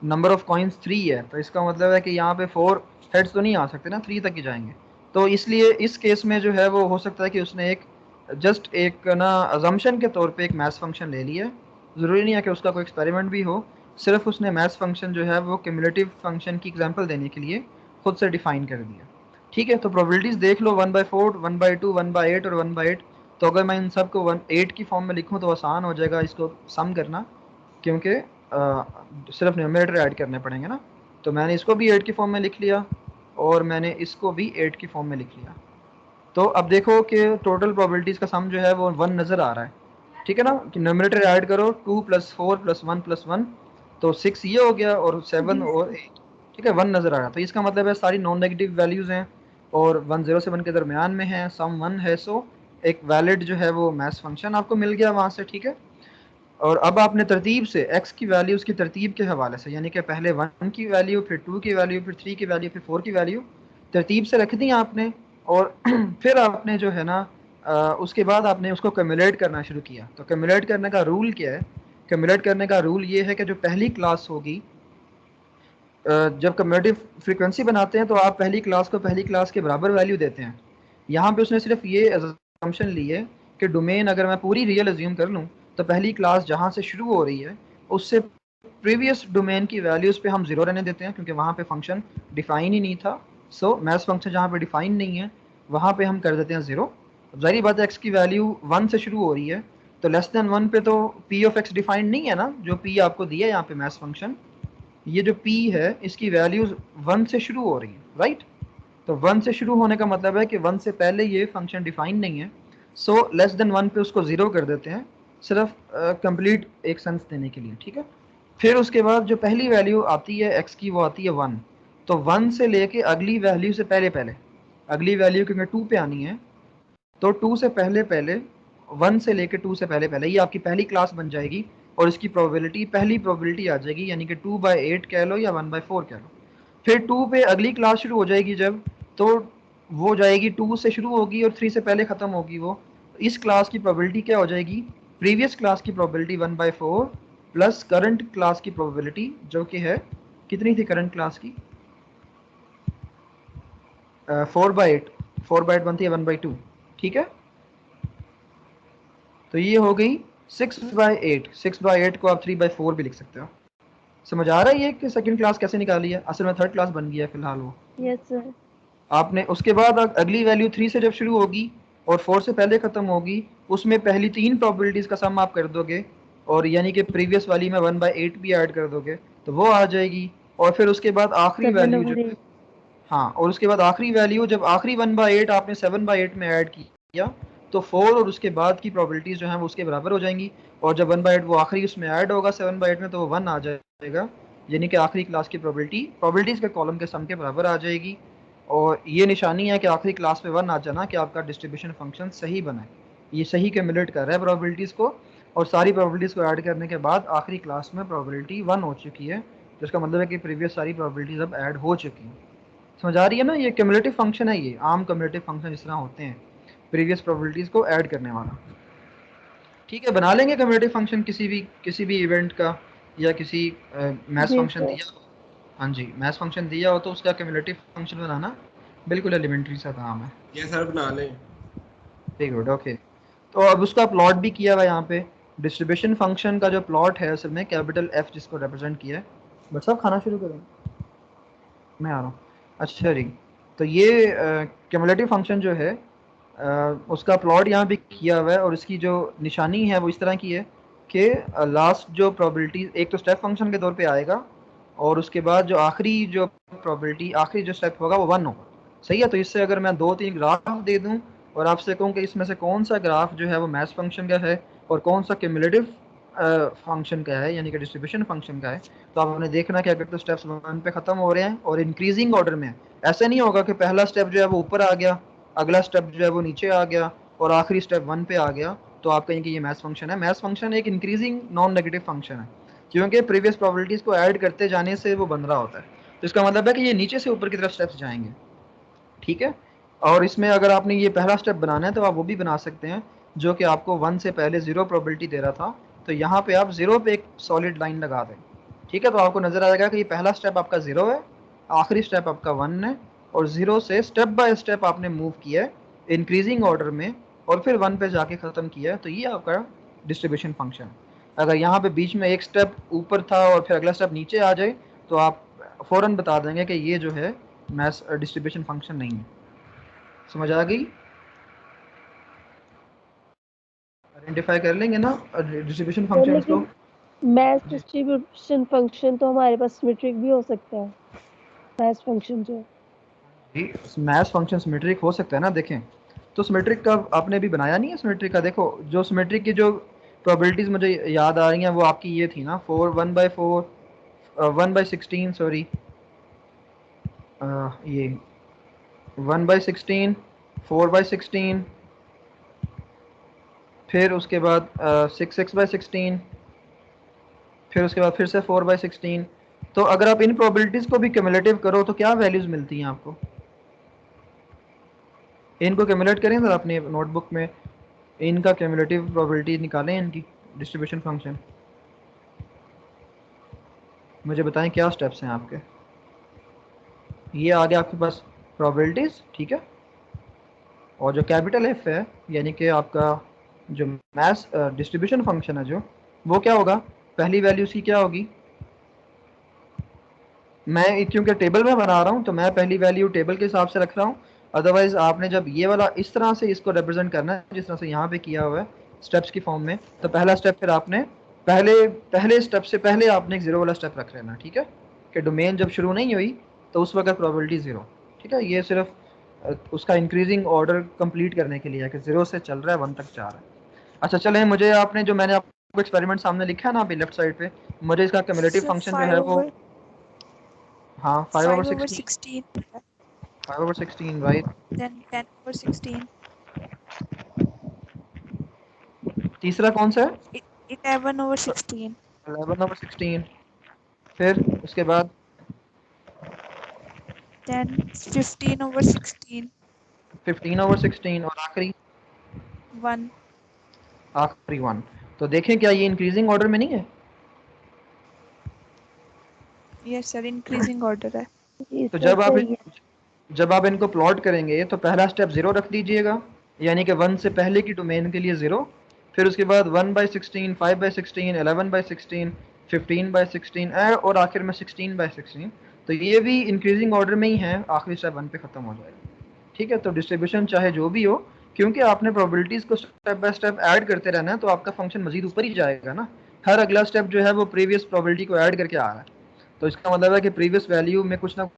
नंबर ऑफ कॉइन्स 3 है, तो इसका मतलब है कि यहाँ पे 4 हेड्स तो नहीं आ सकते ना, 3 तक ही जाएंगे। तो इसलिए इस केस में जो है वो हो सकता है कि उसने एक जस्ट एक ना अजम्पशन के तौर पे एक मैथ्स फंक्शन ले लिया है। ज़रूरी नहीं है कि उसका कोई एक्सपेरिमेंट भी हो, सिर्फ उसने मैथ्स फंक्शन जो है वो क्यूमुलेटिव फंक्शन की एग्जांपल देने के लिए खुद से डिफाइन कर दिया। ठीक है, तो प्रोबेबिलिटीज देख लो 1/4, 1/2, 1/8 और 1/8। तो अगर मैं इन सब को 8 की फॉर्म में लिखूं तो आसान हो जाएगा इसको सम करना, क्योंकि सिर्फ न्यूमरेटर ऐड करने पड़ेंगे ना। तो मैंने इसको भी 8 की फॉर्म में लिख लिया और मैंने इसको भी 8 की फॉर्म में लिख लिया। तो अब देखो कि टोटल प्रोबेबिलिटीज़ का सम जो है वो 1 नज़र आ रहा है, ठीक है ना। कि न्यूमरेटर ऐड करो 2 + 4 + 1 + 1 तो 6 ये हो गया और 7 और 8, ठीक है, 1 नज़र आ रहा है। तो इसका मतलब है सारी नॉन नेगेटिव वैल्यूज़ हैं और 1 0 से 1 के दरमियान में है, सम 1 है। सो एक वैलिड जो है वो मैथ्स फंक्शन आपको मिल गया वहाँ से, ठीक है। और अब आपने तरतीब से x की वैल्यू उसकी तरतीब के हवाले से, यानी कि पहले 1 की वैल्यू, फिर 2 की वैल्यू, फिर 3 की वैल्यू, फिर 4 की वैल्यू तरतीब से रख दी आपने। और फिर आपने जो है ना उसके बाद आपने उसको कम्युलेट करना शुरू किया। तो कम्युलेट करने का रूल क्या है? कम्युलेट करने का रूल ये है कि जो पहली क्लास होगी, जब कम्युलेटिव फ्रीक्वेंसी बनाते हैं तो आप पहली क्लास को पहली क्लास के बराबर वैल्यू देते हैं। यहाँ पे उसने सिर्फ ये असम्पशन ली है कि डोमेन अगर मैं पूरी रियल अज्यूम कर लूँ तो पहली क्लास जहाँ से शुरू हो रही है उससे प्रीवियस डोमेन की वैल्यूज़ पे हम 0 रहने देते हैं, क्योंकि वहाँ पे फंक्शन डिफाइन ही नहीं था। सो मैथ्स फंक्शन जहाँ पे डिफाइन नहीं है वहाँ पे हम कर देते हैं 0। ज़ाहिर बात है एक्स की वैल्यू 1 से शुरू हो रही है तो लेस देन 1 पे तो पी ऑफ एक्स डिफाइंड नहीं है ना, जो पी आपको दिया है यहाँ पे मैथ्स फंक्शन, ये जो p है इसकी वैल्यूज 1 से शुरू हो रही है, राइट। तो 1 से शुरू होने का मतलब है कि 1 से पहले ये फंक्शन डिफाइन नहीं है। सो लेस देन 1 पे उसको 0 कर देते हैं, सिर्फ कंप्लीट एक सेंस देने के लिए, ठीक है। फिर उसके बाद जो पहली वैल्यू आती है x की वो आती है 1। तो 1 से लेके अगली वैल्यू से पहले पहले अगली वैल्यू क्योंकि 2 पे आनी है तो 2 से पहले पहले 1 से लेके 2 से पहले पहले ये आपकी पहली क्लास बन जाएगी और इसकी प्रोबेबिलिटी पहली प्रोबेबिलिटी आ जाएगी, यानी कि 2/8 कह लो या 1/4 कह लो। फिर 2 पे अगली क्लास शुरू हो जाएगी जब, तो वो जाएगी 2 से शुरू होगी और 3 से पहले ख़त्म होगी वो। इस क्लास की प्रोबेबिलिटी क्या हो जाएगी? प्रीवियस क्लास की प्रोबेबिलिटी 1/4 प्लस करंट क्लास की प्रोबेबिलिटी, जो कि है कितनी थी करंट क्लास की? 4/8, 4/8 बनती है 1/2, ठीक है। तो ये हो गई 6/8। 6/8 को आप 3/4 भी लिख सकते हो। समझ आ रहा है ये कि सेकंड क्लास कैसे निकाली है? असल में थर्ड क्लास बन गया है फिलहाल वो। Yes sir. आपने उसके बाद अगली वैल्यू 3 से जब शुरू होगी और 4 से पहले ख़त्म होगी, उसमें पहली 3 प्रोबेबिलिटीज़ का सम आप कर दोगे और यानी कि प्रीवियस वाली में 1/8 भी ऐड कर दोगे तो वो आ जाएगी। और फिर उसके बाद आखिरी वैल्यू जो है, हाँ, और उसके बाद आखिरी वैल्यू जब आखिरी 1/8 आपने 7/8 में ऐड किया तो 4 और उसके बाद की प्रोबेबिलिटीज़ जो हैं वो उसके बराबर हो जाएंगी। और जब 1/8 वो आखिरी उसमें ऐड होगा 7/8 में तो वो 1 आ जाएगा, यानी कि आखिरी क्लास की प्रोबेबिलिटीज़ के कॉलम के सम के बराबर आ जाएगी। और ये निशानी है कि आखिरी क्लास में 1 आ जाना कि आपका डिस्ट्रीब्यूशन फंक्शन सही बना है, ये सही कैलकुलेट कर रहा है प्रोबेबिलिटीज़ को। और सारी प्रोबेबिलिटीज़ को ऐड करने के बाद आखिरी क्लास में प्रोबेबिलिटी 1 हो चुकी है, जिसका मतलब है कि प्रीवियस सारी प्रोबेबिलिटीज़ अब ऐड हो चुकी हैं। समझ आ रही है ना? ये क्यूमुलेटिव फंक्शन है, ये आम क्यूमुलेटिव फंक्शन जिस तरह होते हैं प्रीवियस प्रोबेबिलिटीज़ को ऐड करने वाला। ठीक है, बना लेंगे क्यूमुलेटिव फंक्शन किसी भी इवेंट का या किसी मैथ्स जी फंक्शन सर। दिया हो। हाँ जी, मैथ्स फंक्शन दिया हो तो उसका क्यूमुलेटिव फंक्शन बनाना बिल्कुल एलिमेंट्री सा काम है। ये सर बना लें। Very good, okay. तो अब उसका प्लॉट भी किया हुआ है यहाँ पे। डिस्ट्रीब्यूशन फंक्शन का जो प्लॉट है असल में कैपिटल F जिसको रिप्रेजेंट किया है। बस सब खाना शुरू करें, मैं आ रहा हूँ। अच्छा जी, तो ये क्यूमुलेटिव फंक्शन जो है उसका प्लॉट यहाँ पे किया हुआ है और इसकी जो निशानी है वो इस तरह की है कि लास्ट जो प्रोबेबिलिटी एक तो स्टेप फंक्शन के तौर पे आएगा और उसके बाद जो आखिरी जो प्रोबेबिलिटी आखिरी जो स्टेप होगा वो 1 होगा। सही है, तो इससे अगर मैं 2-3 ग्राफ दे दूँ और आपसे कहूँ कि इसमें से कौन सा ग्राफ जो है वो मैथ्स फंक्शन का है और कौन सा क्यूमुलेटिव फंक्शन का है यानी कि डिस्ट्रीब्यूशन फंक्शन का है, तो आपने देखना कि अगर तो स्टेप्स 1 पे ख़त्म हो रहे हैं और इंक्रीजिंग ऑर्डर में है। ऐसे नहीं होगा कि पहला स्टेप जो है वो ऊपर आ गया, अगला स्टेप जो है वो नीचे आ गया और आखिरी स्टेप 1 पे आ गया तो आप कहेंगे ये मैथ्स फंक्शन है। मैथ्स फंक्शन एक इंक्रीजिंग नॉन नेगेटिव फंक्शन है, क्योंकि प्रीवियस प्रोबेबिलिटीज़ को ऐड करते जाने से वो बन रहा होता है। तो इसका मतलब है कि ये नीचे से ऊपर की तरफ स्टेप्स जाएंगे, ठीक है। और इसमें अगर आपने ये पहला स्टेप बनाना है तो आप वो भी बना सकते हैं जो कि आपको 1 से पहले 0 प्रोबेबिलिटी दे रहा था। तो यहाँ पे आप 0 पे एक सॉलिड लाइन लगा दें, ठीक है। तो आपको नज़र आएगा कि ये पहला स्टेप आपका 0 है, आखिरी स्टेप आपका 1 है और 0 से स्टेप बाय स्टेप आपने मूव किया है इंक्रीजिंग ऑर्डर में और फिर 1 पे जाके ख़त्म किया है। तो ये आपका डिस्ट्रीब्यूशन फंक्शन। अगर यहाँ पे बीच में एक स्टेप ऊपर था और फिर अगला स्टेप नीचे आ जाए तो आप फ़ौरन बता देंगे कि ये जो है मैथ्स डिस्ट्रीब्यूशन फंक्शन नहीं है। समझ आ गई? आइडेंटिफाई कर लेंगे ना डिस्ट्रीब्यूशन सर फंक्शंस को? लेकिन मैथ जी डिस्ट्रीब्यूशन फंक्शन तो हमारे पास सिमेट्रिक भी हो सकता है, मैथ फंक्शन जो जी, मैथ फंक्शन सिमेट्रिक हो सकता है ना। देखें तो सिमेट्रिक का आपने अभी बनाया नहीं है सिमेट्रिक का। देखो जो सिमेट्रिक की जो प्रोबेबिलिटीज मुझे याद आ रही हैं वो आपकी ये थी ना, 4 1/4 1/16 सॉरी, ये 1/16 4/16, फिर उसके बाद 6/16, फिर उसके बाद फिर से 4/16। तो अगर आप इन प्रोबेबिलिटीज़ को भी क्यूमुलेटिव करो तो क्या वैल्यूज़ मिलती हैं आपको? इनको क्यूमुलेट करें सर अपने नोटबुक में, इनका क्यूमुलेटिव प्रोबेबिलिटी निकालें इनकी डिस्ट्रीब्यूशन फंक्शन। मुझे बताएं क्या स्टेप्स हैं आपके। ये आ गया आपके पास प्रोबेबिलिटीज़, ठीक है। और जो कैपिटल एफ है यानी कि आपका जो मैथ डिस्ट्रीब्यूशन फंक्शन है जो, वो क्या होगा? पहली वैल्यू उसकी क्या होगी? मैं क्योंकि टेबल में बना रहा हूँ तो मैं पहली वैल्यू टेबल के हिसाब से रख रहा हूँ। अदरवाइज आपने जब ये वाला इस तरह से इसको रिप्रेजेंट करना है जिस तरह से यहाँ पे किया हुआ है स्टेप्स की फॉर्म में, तो पहला स्टेप फिर आपने पहले पहले स्टेप से पहले आपने एक जीरो वाला स्टेप रख लेना, ठीक है। कि डोमेन जब शुरू नहीं हुई तो उस वक्त प्रोबेबिलिटी जीरो, ठीक है। ये सिर्फ उसका इंक्रीजिंग ऑर्डर कंप्लीट करने के लिए है कि जीरो से चल रहा है 1 तक जा रहा है। अच्छा चलें, मुझे आपने जो मैंने आपको एक्सपेरिमेंट सामने लिखा है ना अभी लेफ्ट साइड पे, मुझे इसका क्यूमुलेटिव सर फंक्शन जो है वो, हाँ 5/16, 5/16 5/16 राइट। then 10/16 तीसरा कौन सा है? 11/16 11/16, फिर उसके बाद then 15/16 15/16 और आखिरी 1 आखिरी 1। तो देखें क्या ये इंक्रीजिंग ऑर्डर में नहीं है? yes sir increasing order है जी तो सर सही है। जब आप इनको प्लॉट करेंगे तो पहला स्टेप जीरो रख दीजिएगा, यानी कि 1 से पहले की डोमेन के लिए जीरो। फिर उसके बाद 1/16 5/16 11/16 15/16 और आखिर में 16/16। तो ये भी इंक्रीजिंग ऑर्डर में ही है, आखिरी स्टेप 1 पे ख़त्म हो जाएगा, ठीक है। तो डिस्ट्रीब्यूशन चाहे जो भी हो, क्योंकि आपने प्रोबेबिलिटीज़ को स्टेप बाय स्टेप ऐड करते रहना है तो आपका फंक्शन मजीद ऊपर ही जाएगा ना। हर अगला स्टेप जो है वो प्रीवियस प्रोबेबिलिटी को ऐड करके आ रहा है, तो इसका मतलब है कि प्रीवियस वैल्यू में कुछ ना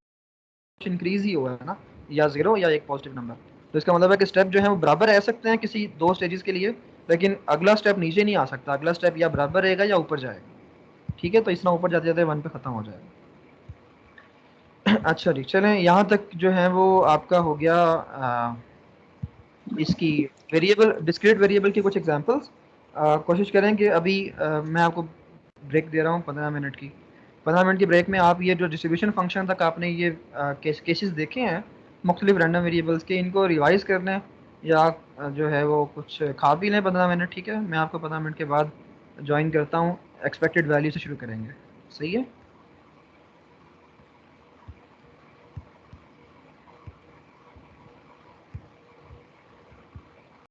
इंक्रीज ही हुआ है ना, या जीरो या एक पॉजिटिव नंबर। तो इसका मतलब है कि स्टेप जो है वो बराबर रह सकते हैं किसी दो स्टेजेस के लिए, लेकिन अगला स्टेप नीचे नहीं आ सकता, अगला स्टेप या बराबर रहेगा या ऊपर जाएगा, ठीक है। तो इस तरह ऊपर जाते जाते 1 पे ख़त्म हो जाएगा। अच्छा जी, चलें यहाँ तक जो है वो आपका हो गया इसकी वेरिएबल, डिस्क्रीट वेरिएबल की कुछ एग्जांपल्स। कोशिश करें कि अभी मैं आपको ब्रेक दे रहा हूँ 15 मिनट की। 15 मिनट की ब्रेक में आप ये जो डिस्ट्रीब्यूशन फंक्शन तक आपने ये केसेस देखे हैं मुख्तलिफ रैंडम वेरिएबल्स के, इनको रिवाइज कर लें या जो है वो कुछ खा भी लें 15 मिनट, ठीक है। मैं आपको 15 मिनट के बाद ज्वाइन करता हूँ, एक्सपेक्टेड वैल्यू से शुरू करेंगे, सही है।